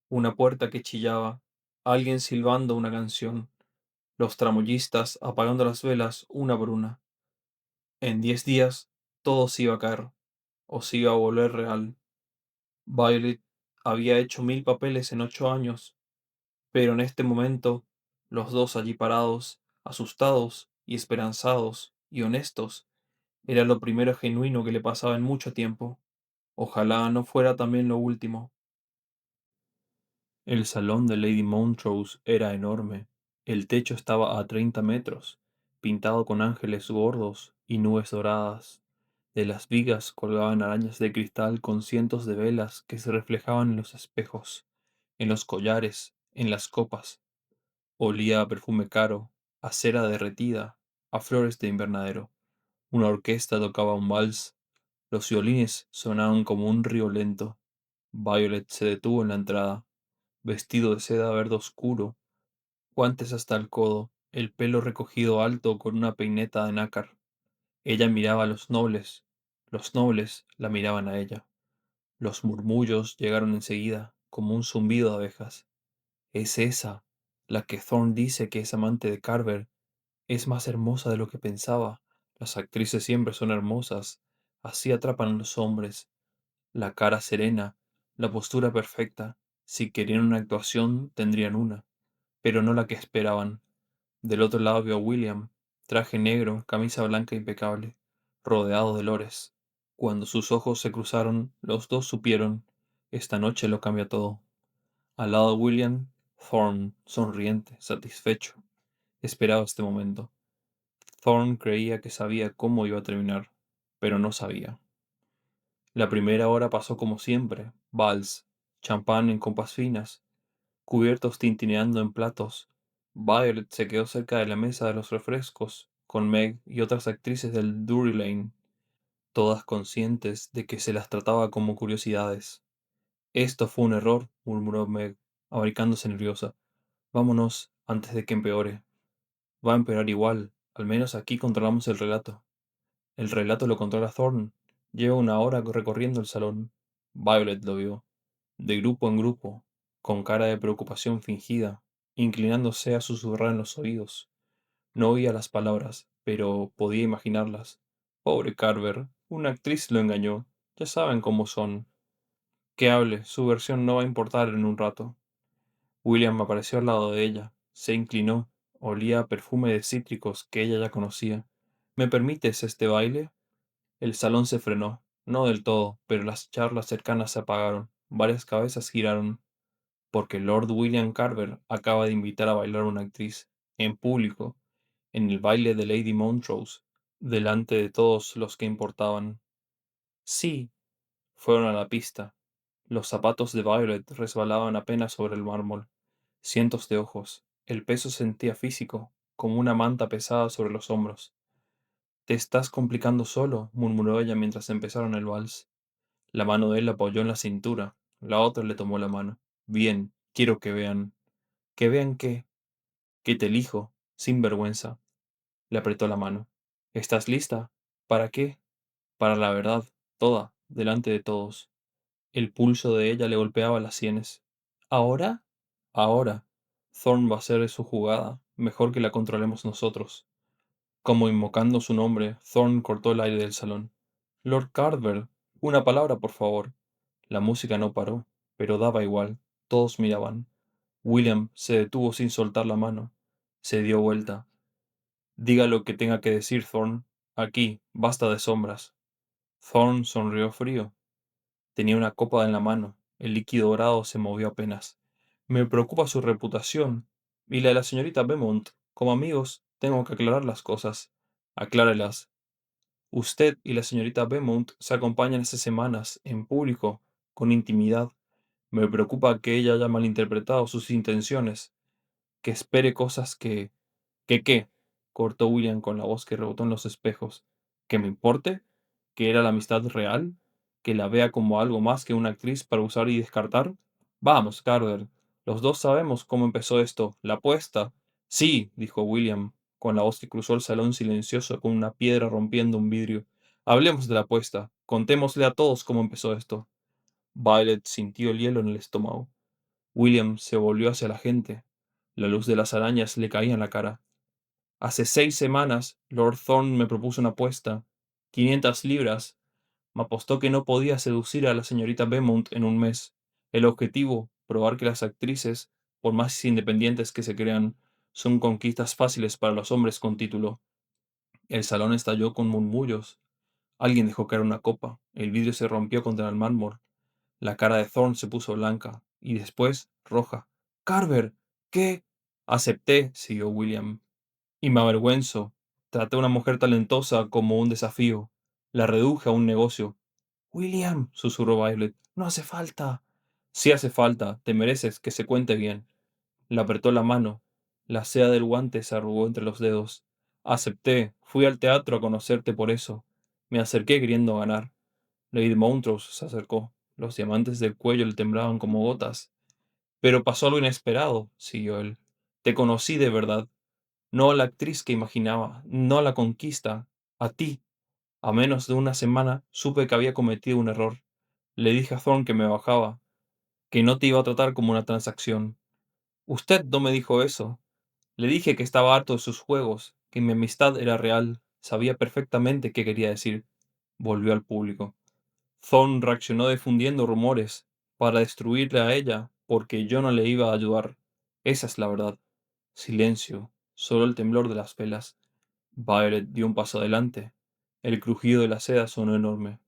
Una puerta que chillaba, alguien silbando una canción, los tramoyistas apagando las velas una por una. En 10 días todo se iba a caer, o se iba a volver real. Violet había hecho 1000 papeles en 8 años, pero en este momento, los dos allí parados, asustados y esperanzados y honestos, era lo primero genuino que le pasaba en mucho tiempo. Ojalá no fuera también lo último. El salón de Lady Montrose era enorme. El techo estaba a 30 metros, pintado con ángeles gordos y nubes doradas. De las vigas colgaban arañas de cristal con cientos de velas que se reflejaban en los espejos, en los collares, en las copas. Olía a perfume caro, a cera derretida, a flores de invernadero. Una orquesta tocaba un vals. Los violines sonaban como un río lento. Violet se detuvo en la entrada, vestido de seda verde oscuro, guantes hasta el codo, el pelo recogido alto con una peineta de nácar. Ella miraba a los nobles la miraban a ella. Los murmullos llegaron enseguida, como un zumbido de abejas. Es esa, la que Thorne dice que es amante de Carver. Es más hermosa de lo que pensaba. Las actrices siempre son hermosas. Así atrapan a los hombres. La cara serena, la postura perfecta. Si querían una actuación, tendrían una, pero no la que esperaban. Del otro lado vio a William, traje negro, camisa blanca impecable, rodeado de lores. Cuando sus ojos se cruzaron, los dos supieron, esta noche lo cambia todo. Al lado de William, Thorne, sonriente, satisfecho, esperaba este momento. Thorne creía que sabía cómo iba a terminar, pero no sabía. La primera hora pasó como siempre, vals, champán en copas finas, cubiertos tintineando en platos. Violet se quedó cerca de la mesa de los refrescos, con Meg y otras actrices del Drury Lane, todas conscientes de que se las trataba como curiosidades. Esto fue un error, murmuró Meg, abaricándose nerviosa. Vámonos antes de que empeore. Va a empeorar igual, al menos aquí controlamos el relato. El relato lo controla Thorne. Lleva una hora recorriendo el salón. Violet lo vio, de grupo en grupo, con cara de preocupación fingida, inclinándose a susurrar en los oídos. No oía las palabras, pero podía imaginarlas. Pobre Carver, una actriz lo engañó. Ya saben cómo son. Que hable, su versión no va a importar en un rato. William apareció al lado de ella. Se inclinó. Olía a perfume de cítricos que ella ya conocía. ¿Me permites este baile? El salón se frenó. No del todo, pero las charlas cercanas se apagaron. Varias cabezas giraron. Porque Lord William Carver acaba de invitar a bailar a una actriz, en público, en el baile de Lady Montrose, delante de todos los que importaban. Sí, fueron a la pista. Los zapatos de Violet resbalaban apenas sobre el mármol. Cientos de ojos. El peso se sentía físico, como una manta pesada sobre los hombros. Te estás complicando solo, murmuró ella mientras empezaron el vals. La mano de él apoyó en la cintura. La otra le tomó la mano. Bien, quiero que vean. ¿Que vean qué? Que te elijo, sin vergüenza. Le apretó la mano. ¿Estás lista? ¿Para qué? Para la verdad, toda, delante de todos. El pulso de ella le golpeaba las sienes. ¿Ahora? Ahora. Thorne va a hacer su jugada, mejor que la controlemos nosotros. Como invocando su nombre, Thorne cortó el aire del salón. Lord Carver, una palabra, por favor. La música no paró, pero daba igual. Todos miraban. William se detuvo sin soltar la mano. Se dio vuelta. Diga lo que tenga que decir, Thorne. Aquí, basta de sombras. Thorne sonrió frío. Tenía una copa en la mano. El líquido dorado se movió apenas. Me preocupa su reputación. Y la de la señorita Beaumont. Como amigos, tengo que aclarar las cosas. Aclárelas. Usted y la señorita Beaumont se acompañan hace semanas, en público, con intimidad. Me preocupa que ella haya malinterpretado sus intenciones, que espere cosas que... ¿Que qué? Cortó William con la voz que rebotó en los espejos. ¿Que me importe? ¿Que era la amistad real? ¿Que la vea como algo más que una actriz para usar y descartar? Vamos, Carver. Los dos sabemos cómo empezó esto. ¿La apuesta? Sí, dijo William, con la voz que cruzó el salón silencioso con una piedra rompiendo un vidrio. Hablemos de la apuesta. Contémosle a todos cómo empezó esto. Violet sintió el hielo en el estómago. William se volvió hacia la gente. La luz de las arañas le caía en la cara. Hace 6 semanas, Lord Thorne me propuso una apuesta. 500 libras. Me apostó que no podía seducir a la señorita Beaumont en un mes. El objetivo, probar que las actrices, por más independientes que se crean, son conquistas fáciles para los hombres con título. El salón estalló con murmullos. Alguien dejó caer una copa. El vidrio se rompió contra el mármol. La cara de Thorne se puso blanca y después roja. —¡Carver! ¿Qué? —Acepté —siguió William—, y me avergüenzo. Traté a una mujer talentosa como un desafío. La reduje a un negocio. —William —susurró Violet—, no hace falta. —Sí hace falta. Te mereces que se cuente bien. Le apretó la mano. La seda del guante se arrugó entre los dedos. Acepté. Fui al teatro a conocerte por eso. Me acerqué queriendo ganar. Lady Montrose se acercó. Los diamantes del cuello le temblaban como gotas. —Pero pasó algo inesperado —siguió él—. Te conocí de verdad. No a la actriz que imaginaba, no a la conquista, a ti. A menos de una semana supe que había cometido un error. Le dije a Thorne que me bajaba, que no te iba a tratar como una transacción. Usted no me dijo eso. Le dije que estaba harto de sus juegos, que mi amistad era real. Sabía perfectamente qué quería decir. Volvió al público. Thorne reaccionó difundiendo rumores para destruirle a ella, porque yo no le iba a ayudar. Esa es la verdad. Silencio, solo el temblor de las velas. Violet dio un paso adelante. El crujido de la seda sonó enorme.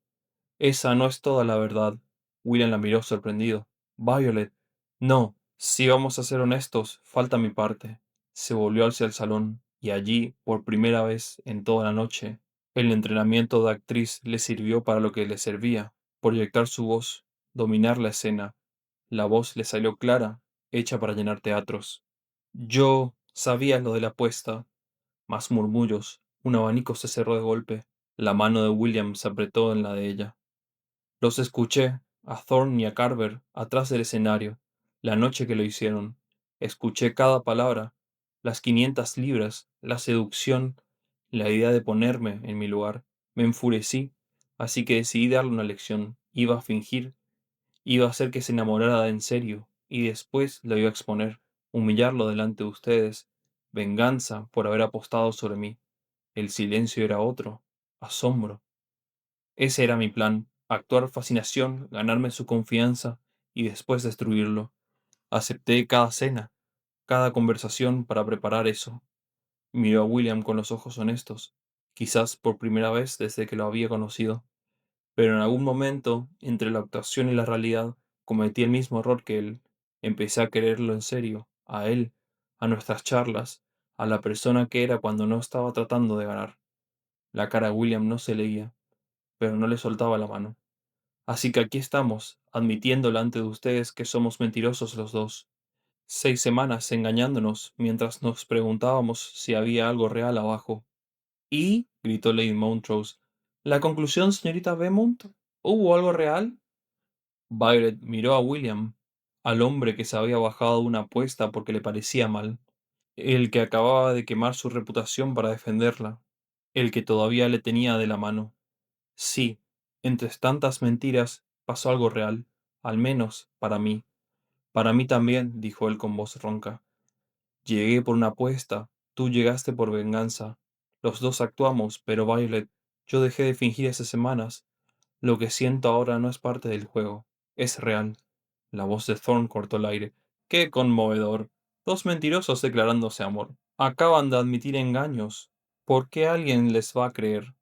Esa no es toda la verdad. William la miró sorprendido. Violet. No, si vamos a ser honestos, falta mi parte. Se volvió hacia el salón, y allí, por primera vez en toda la noche, el entrenamiento de actriz le sirvió para lo que le servía, proyectar su voz, dominar la escena. La voz le salió clara, hecha para llenar teatros. Yo sabía lo de la apuesta. Más murmullos. Un abanico se cerró de golpe. La mano de William se apretó en la de ella. Los escuché, a Thorne y a Carver, atrás del escenario, la noche que lo hicieron. Escuché cada palabra, las 500 libras, la seducción, la idea de ponerme en mi lugar. Me enfurecí, así que decidí darle una lección. Iba a fingir, iba a hacer que se enamorara en serio, y después lo iba a exponer, humillarlo delante de ustedes. Venganza por haber apostado sobre mí. El silencio era otro. Asombro. Ese era mi plan, actuar fascinación, ganarme su confianza y después destruirlo. Acepté cada cena, cada conversación para preparar eso. Miró a William con los ojos honestos, quizás por primera vez desde que lo había conocido. Pero en algún momento, entre la actuación y la realidad, cometí el mismo error que él. Empecé a quererlo en serio, a él, a nuestras charlas, a la persona que era cuando no estaba tratando de ganar. La cara de William no se leía, pero no le soltaba la mano. Así que aquí estamos, admitiendo delante de ustedes que somos mentirosos los dos. 6 semanas engañándonos mientras nos preguntábamos si había algo real abajo. ¿Y? —gritó Lady Montrose—. ¿La conclusión, señorita Beaumont? ¿Hubo algo real? Violet miró a William, al hombre que se había bajado de una apuesta porque le parecía mal, el que acababa de quemar su reputación para defenderla, el que todavía le tenía de la mano. Sí, entre tantas mentiras pasó algo real, al menos para mí. Para mí también, dijo él con voz ronca. Llegué por una apuesta, tú llegaste por venganza. Los dos actuamos, pero Violet, yo dejé de fingir esas semanas. Lo que siento ahora no es parte del juego, es real. La voz de Thorne cortó el aire. ¡Qué conmovedor! Dos mentirosos declarándose amor. Acaban de admitir engaños. ¿Por qué alguien les va a creer?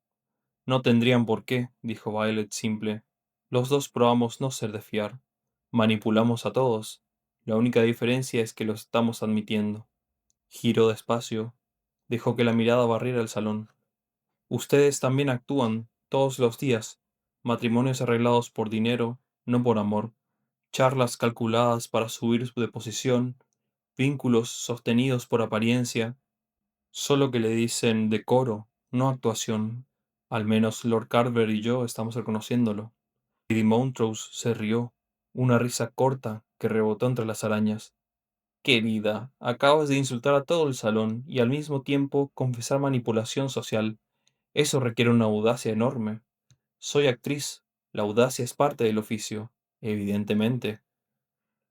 No tendrían por qué, dijo Violet simple. Los dos probamos no ser de fiar. Manipulamos a todos. La única diferencia es que lo estamos admitiendo. Giró despacio. Dejó que la mirada barriera el salón. Ustedes también actúan, todos los días. Matrimonios arreglados por dinero, no por amor. Charlas calculadas para subir de posición. Vínculos sostenidos por apariencia. Solo que le dicen decoro, no actuación. Al menos Lord Carver y yo estamos reconociéndolo. Lady Montrose se rió, una risa corta que rebotó entre las arañas. Querida, acabas de insultar a todo el salón y al mismo tiempo confesar manipulación social. Eso requiere una audacia enorme. Soy actriz. La audacia es parte del oficio. Evidentemente.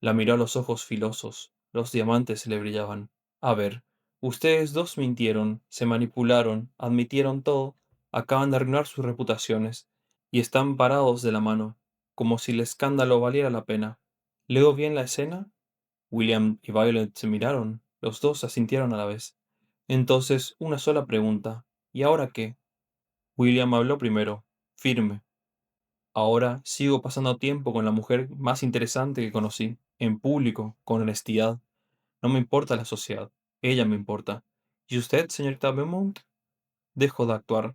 La miró a los ojos filosos. Los diamantes le brillaban. A ver, ustedes dos mintieron, se manipularon, admitieron todo, acaban de arruinar sus reputaciones, y están parados de la mano, como si el escándalo valiera la pena. ¿Leo bien la escena? William y Violet se miraron. Los dos asintieron a la vez. Entonces, una sola pregunta. ¿Y ahora qué? William habló primero, firme. Ahora sigo pasando tiempo con la mujer más interesante que conocí, en público, con honestidad. No me importa la sociedad, ella me importa. ¿Y usted, señorita Beaumont? Dejo de actuar,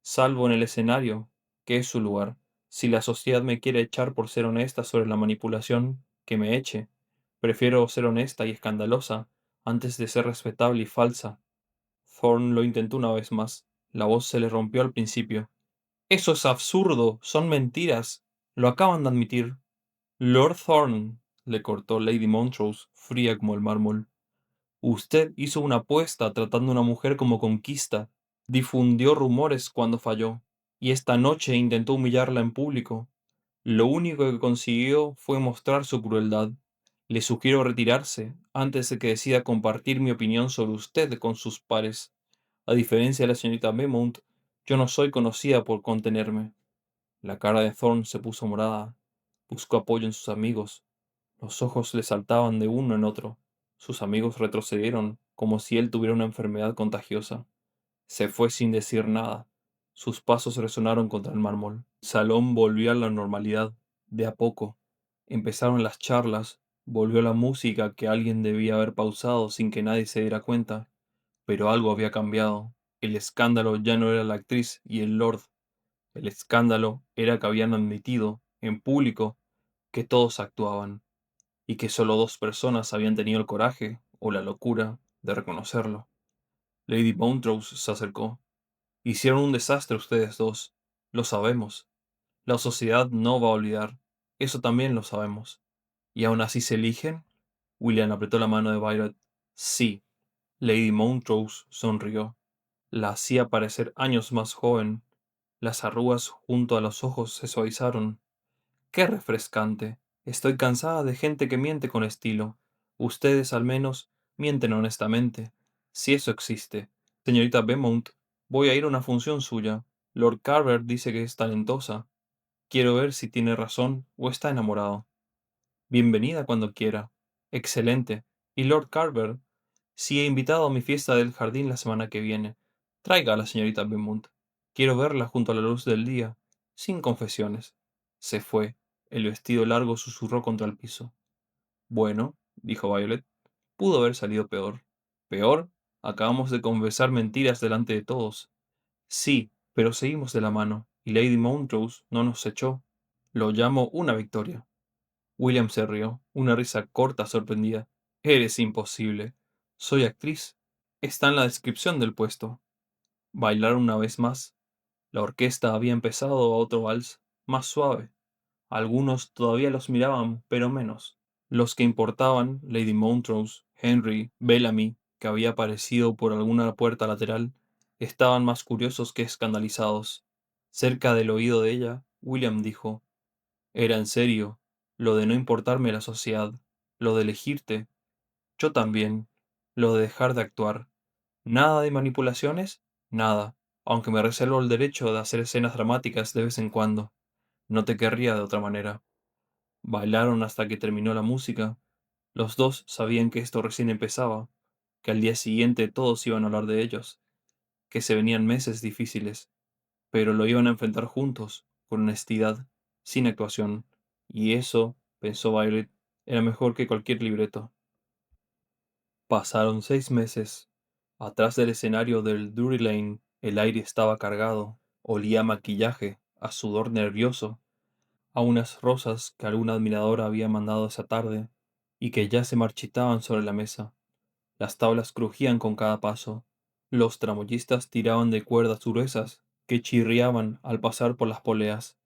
salvo en el escenario, que es su lugar. Si la sociedad me quiere echar por ser honesta sobre la manipulación, que me eche. Prefiero ser honesta y escandalosa antes de ser respetable y falsa. Thorne lo intentó una vez más. La voz se le rompió al principio. Eso es absurdo, son mentiras. Lo acaban de admitir. Lord Thorne, le cortó Lady Montrose, fría como el mármol. Usted hizo una apuesta tratando a una mujer como conquista. Difundió rumores cuando falló. Y esta noche intentó humillarla en público. Lo único que consiguió fue mostrar su crueldad. Le sugiero retirarse antes de que decida compartir mi opinión sobre usted con sus pares. A diferencia de la señorita Beaumont, yo no soy conocida por contenerme. La cara de Thorne se puso morada. Buscó apoyo en sus amigos. Los ojos le saltaban de uno en otro. Sus amigos retrocedieron, como si él tuviera una enfermedad contagiosa. Se fue sin decir nada. Sus pasos resonaron contra el mármol. El salón volvió a la normalidad, de a poco. Empezaron las charlas, volvió la música que alguien debía haber pausado sin que nadie se diera cuenta. Pero algo había cambiado. El escándalo ya no era la actriz y el lord. El escándalo era que habían admitido, en público, que todos actuaban, y que solo dos personas habían tenido el coraje o la locura de reconocerlo. Lady Montrose se acercó. Hicieron un desastre ustedes dos. Lo sabemos. La sociedad no va a olvidar. Eso también lo sabemos. ¿Y aún así se eligen? William apretó la mano de Violet. Sí. Lady Montrose sonrió. La hacía parecer años más joven. Las arrugas junto a los ojos se suavizaron. ¡Qué refrescante! Estoy cansada de gente que miente con estilo. Ustedes, al menos, mienten honestamente. Si eso existe. Señorita Beaumont, voy a ir a una función suya. Lord Carver dice que es talentosa. Quiero ver si tiene razón o está enamorado. Bienvenida cuando quiera. Excelente. Y Lord Carver, si he invitado a mi fiesta del jardín la semana que viene, traiga a la señorita Beaumont. Quiero verla junto a la luz del día, sin confesiones. Se fue. El vestido largo susurró contra el piso. Bueno, dijo Violet, pudo haber salido peor. ¿Peor? Acabamos de confesar mentiras delante de todos. Sí, pero seguimos de la mano, y Lady Montrose no nos echó. Lo llamo una victoria. William se rió, una risa corta sorprendida. Eres imposible. Soy actriz. Está en la descripción del puesto. Bailaron una vez más. La orquesta había empezado a otro vals, más suave. Algunos todavía los miraban, pero menos. Los que importaban, Lady Montrose, Henry, Bellamy, que había aparecido por alguna puerta lateral, estaban más curiosos que escandalizados. Cerca del oído de ella, William dijo: Era en serio, lo de no importarme la sociedad, lo de elegirte, yo también, lo de dejar de actuar. Nada de manipulaciones, nada, aunque me reservo el derecho de hacer escenas dramáticas de vez en cuando. No te querría de otra manera. Bailaron hasta que terminó la música. Los dos sabían que esto recién empezaba, que al día siguiente todos iban a hablar de ellos, que se venían meses difíciles, pero lo iban a enfrentar juntos, con honestidad, sin actuación, y eso, pensó Violet, era mejor que cualquier libreto. Pasaron 6 meses. Atrás del escenario del Drury Lane, el aire estaba cargado, olía a maquillaje, a sudor nervioso, a unas rosas que algún admirador había mandado esa tarde, y que ya se marchitaban sobre la mesa. Las tablas crujían con cada paso. Los tramoyistas tiraban de cuerdas gruesas que chirriaban al pasar por las poleas.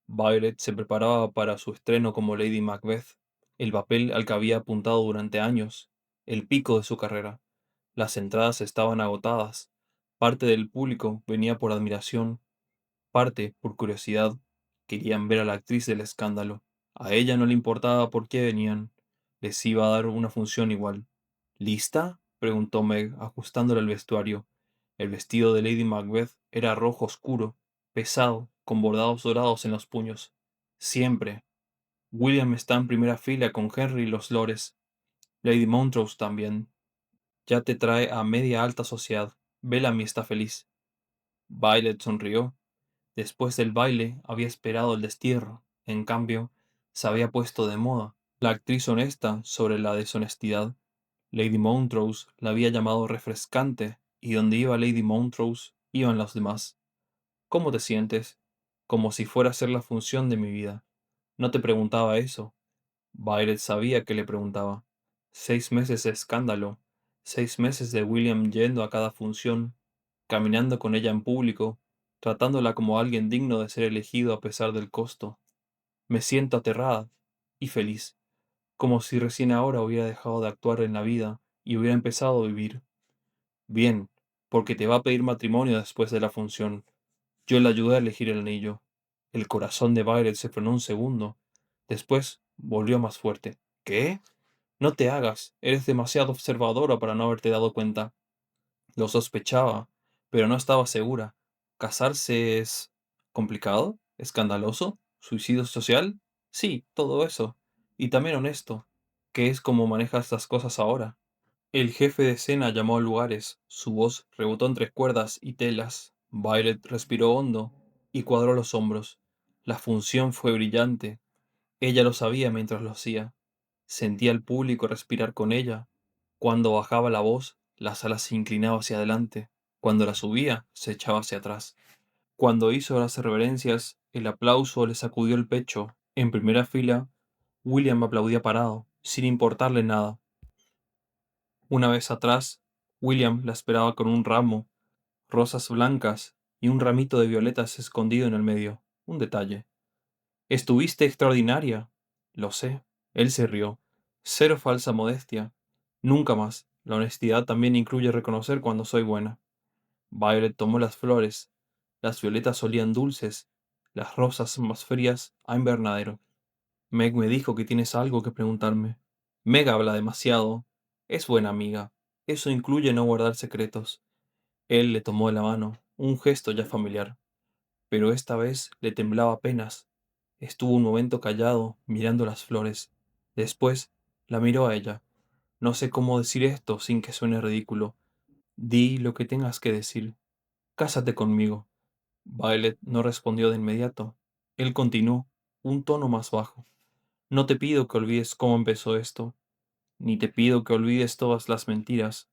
Violet se preparaba para su estreno como Lady Macbeth. el papel al que había apuntado durante años, el pico de su carrera. Las entradas estaban agotadas. Parte del público venía por admiración, parte por curiosidad. Querían ver a la actriz del escándalo. A ella no le importaba por qué venían. Les iba a dar una función igual. ¿Lista?, preguntó Meg, ajustándole el vestuario. El vestido de Lady Macbeth era rojo oscuro, pesado, con bordados dorados en los puños. Siempre. William está en primera fila con Henry y los lores. Lady Montrose también. Ya te trae a media alta sociedad. Bellamy está feliz. Violet sonrió. Después del baile había esperado el destierro. En cambio, se había puesto de moda la actriz honesta sobre la deshonestidad. Lady Montrose la había llamado refrescante, y donde iba Lady Montrose, iban los demás. ¿Cómo te sientes? Como si fuera a ser la función de mi vida. No te preguntaba eso. Violet sabía que le preguntaba. 6 meses de escándalo, 6 meses de William yendo a cada función, caminando con ella en público, tratándola como alguien digno de ser elegido a pesar del costo. Me siento aterrada y feliz, como si recién ahora hubiera dejado de actuar en la vida y hubiera empezado a vivir. Bien, porque te va a pedir matrimonio después de la función. Yo le ayudé a elegir el anillo. El corazón de Violet se frenó un segundo. Después volvió más fuerte. ¿Qué? No te hagas. Eres demasiado observadora para no haberte dado cuenta. Lo sospechaba, pero no estaba segura. ¿Casarse es complicado? ¿Escandaloso? ¿Suicidio social? Sí, todo eso. Y también honesto, que es como manejas las cosas ahora. El jefe de escena llamó a lugares, su voz rebotó entre cuerdas y telas. Violet respiró hondo y cuadró los hombros. La función fue brillante. Ella lo sabía mientras lo hacía. Sentía al público respirar con ella. Cuando bajaba la voz, la sala se inclinaba hacia adelante. Cuando la subía, se echaba hacia atrás. Cuando hizo las reverencias, el aplauso le sacudió el pecho. En primera fila, William aplaudía parado, sin importarle nada. Una vez atrás, William la esperaba con un ramo, rosas blancas y un ramito de violetas escondido en el medio. Un detalle. Estuviste extraordinaria. Lo sé. Él se rió. Cero falsa modestia. Nunca más. La honestidad también incluye reconocer cuando soy buena. Violet tomó las flores. Las violetas olían dulces, las rosas más frías a invernadero. Meg me dijo que tienes algo que preguntarme. Meg habla demasiado. Es buena amiga. Eso incluye no guardar secretos. Él le tomó la mano, un gesto ya familiar, pero esta vez le temblaba apenas. Estuvo un momento callado, mirando las flores. Después la miró a ella. No sé cómo decir esto sin que suene ridículo. Di lo que tengas que decir. Cásate conmigo. Violet no respondió de inmediato. Él continuó, un tono más bajo. No te pido que olvides cómo empezó esto, ni te pido que olvides todas las mentiras.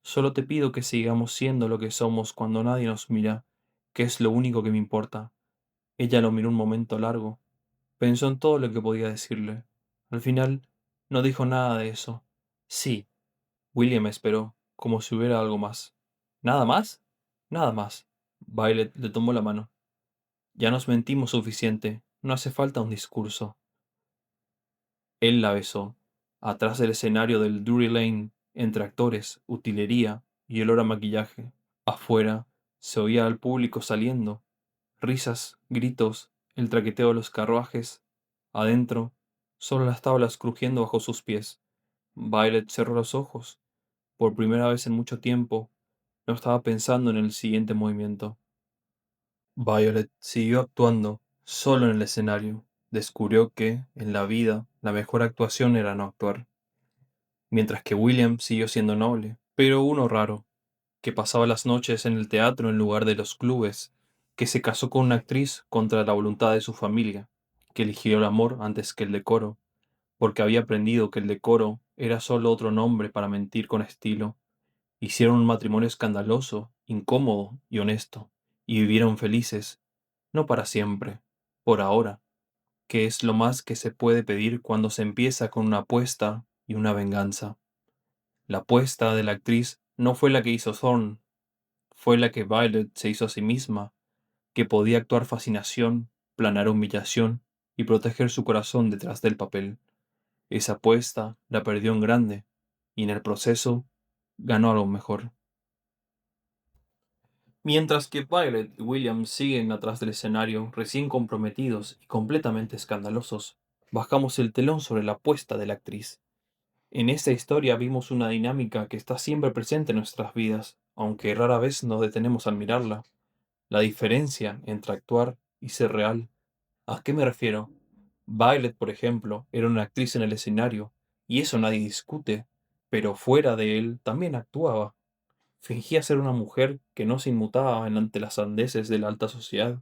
Solo te pido que sigamos siendo lo que somos cuando nadie nos mira, que es lo único que me importa. Ella lo miró un momento largo. Pensó en todo lo que podía decirle. Al final, no dijo nada de eso. Sí, William esperó, como si hubiera algo más. ¿Nada más? Nada más. Violet le tomó la mano. Ya nos mentimos suficiente. No hace falta un discurso. Él la besó. Atrás del escenario del Drury Lane, entre actores, utilería y olor a maquillaje. Afuera, se oía al público saliendo. Risas, gritos, el traqueteo de los carruajes. Adentro, solo las tablas crujiendo bajo sus pies. Violet cerró los ojos. Por primera vez en mucho tiempo, no estaba pensando en el siguiente movimiento. Violet siguió actuando, solo en el escenario. Descubrió que, en la vida, la mejor actuación era no actuar. Mientras que William siguió siendo noble, pero uno raro, que pasaba las noches en el teatro en lugar de los clubes, que se casó con una actriz contra la voluntad de su familia, que eligió el amor antes que el decoro, porque había aprendido que el decoro era solo otro nombre para mentir con estilo. Hicieron un matrimonio escandaloso, incómodo y honesto, y vivieron felices, no para siempre, por ahora, que es lo más que se puede pedir cuando se empieza con una apuesta y una venganza. La apuesta de la actriz no fue la que hizo Thorne, fue la que Violet se hizo a sí misma, que podía actuar fascinación, planear humillación y proteger su corazón detrás del papel. Esa apuesta la perdió en grande, y en el proceso ganó algo mejor. Mientras que Violet y William siguen atrás del escenario, recién comprometidos y completamente escandalosos, bajamos el telón sobre la apuesta de la actriz. En esta historia vimos una dinámica que está siempre presente en nuestras vidas, aunque rara vez nos detenemos al mirarla. La diferencia entre actuar y ser real. ¿A qué me refiero? Violet, por ejemplo, era una actriz en el escenario, y eso nadie discute, pero fuera de él también actuaba. Fingía ser una mujer que no se inmutaba ante las sandeces de la alta sociedad,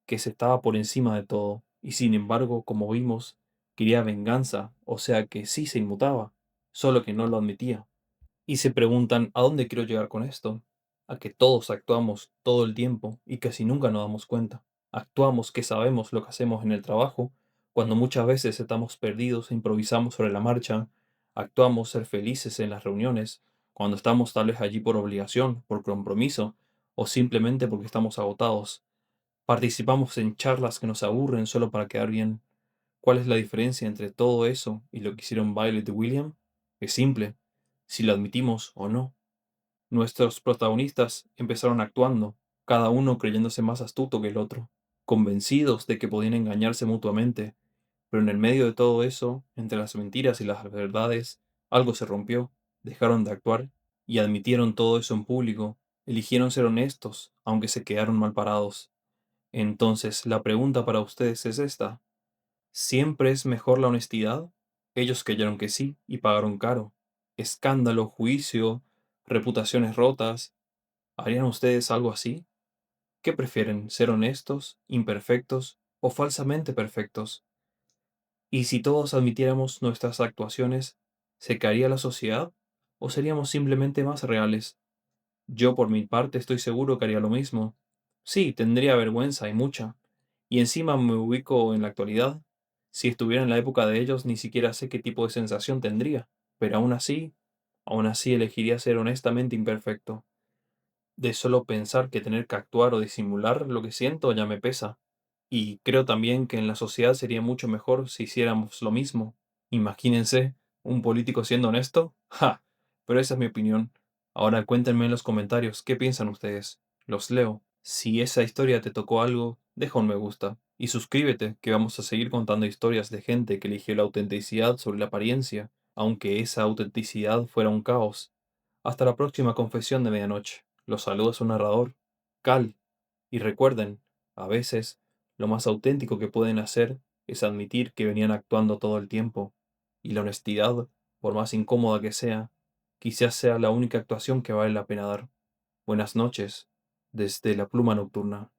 que se estaba por encima de todo, y sin embargo, como vimos, quería venganza, o sea que sí se inmutaba, solo que no lo admitía. Y se preguntan, ¿a dónde quiero llegar con esto? A que todos actuamos todo el tiempo y casi nunca nos damos cuenta. Actuamos que sabemos lo que hacemos en el trabajo, cuando muchas veces estamos perdidos e improvisamos sobre la marcha. Actuamos ser felices en las reuniones, cuando estamos tal vez allí por obligación, por compromiso, o simplemente porque estamos agotados. Participamos en charlas que nos aburren solo para quedar bien. ¿Cuál es la diferencia entre todo eso y lo que hicieron Violet y William? Es simple, si lo admitimos o no. Nuestros protagonistas empezaron actuando, cada uno creyéndose más astuto que el otro, convencidos de que podían engañarse mutuamente, pero en el medio de todo eso, entre las mentiras y las verdades, algo se rompió, dejaron de actuar y admitieron todo eso en público, eligieron ser honestos, aunque se quedaron mal parados. Entonces, la pregunta para ustedes es esta. ¿Siempre es mejor la honestidad? Ellos creyeron que sí y pagaron caro. Escándalo, juicio, reputaciones rotas. ¿Harían ustedes algo así? ¿Qué prefieren, ser honestos, imperfectos o falsamente perfectos? ¿Y si todos admitiéramos nuestras actuaciones, se caería la sociedad? ¿O seríamos simplemente más reales? Yo por mi parte estoy seguro que haría lo mismo. Sí, tendría vergüenza y mucha. Y encima me ubico en la actualidad. Si estuviera en la época de ellos, ni siquiera sé qué tipo de sensación tendría. Pero aún así elegiría ser honestamente imperfecto. De solo pensar que tener que actuar o disimular lo que siento ya me pesa. Y creo también que en la sociedad sería mucho mejor si hiciéramos lo mismo. Imagínense, un político siendo honesto. ¡Ja! Pero esa es mi opinión. Ahora cuéntenme en los comentarios qué piensan ustedes. Los leo. Si esa historia te tocó algo, deja un me gusta. Y suscríbete, que vamos a seguir contando historias de gente que eligió la autenticidad sobre la apariencia, aunque esa autenticidad fuera un caos. Hasta la próxima confesión de medianoche. Los saluda su narrador, Cal. Y recuerden, a veces, lo más auténtico que pueden hacer es admitir que venían actuando todo el tiempo. Y la honestidad, por más incómoda que sea, quizás sea la única actuación que vale la pena dar. Buenas noches, desde la pluma nocturna.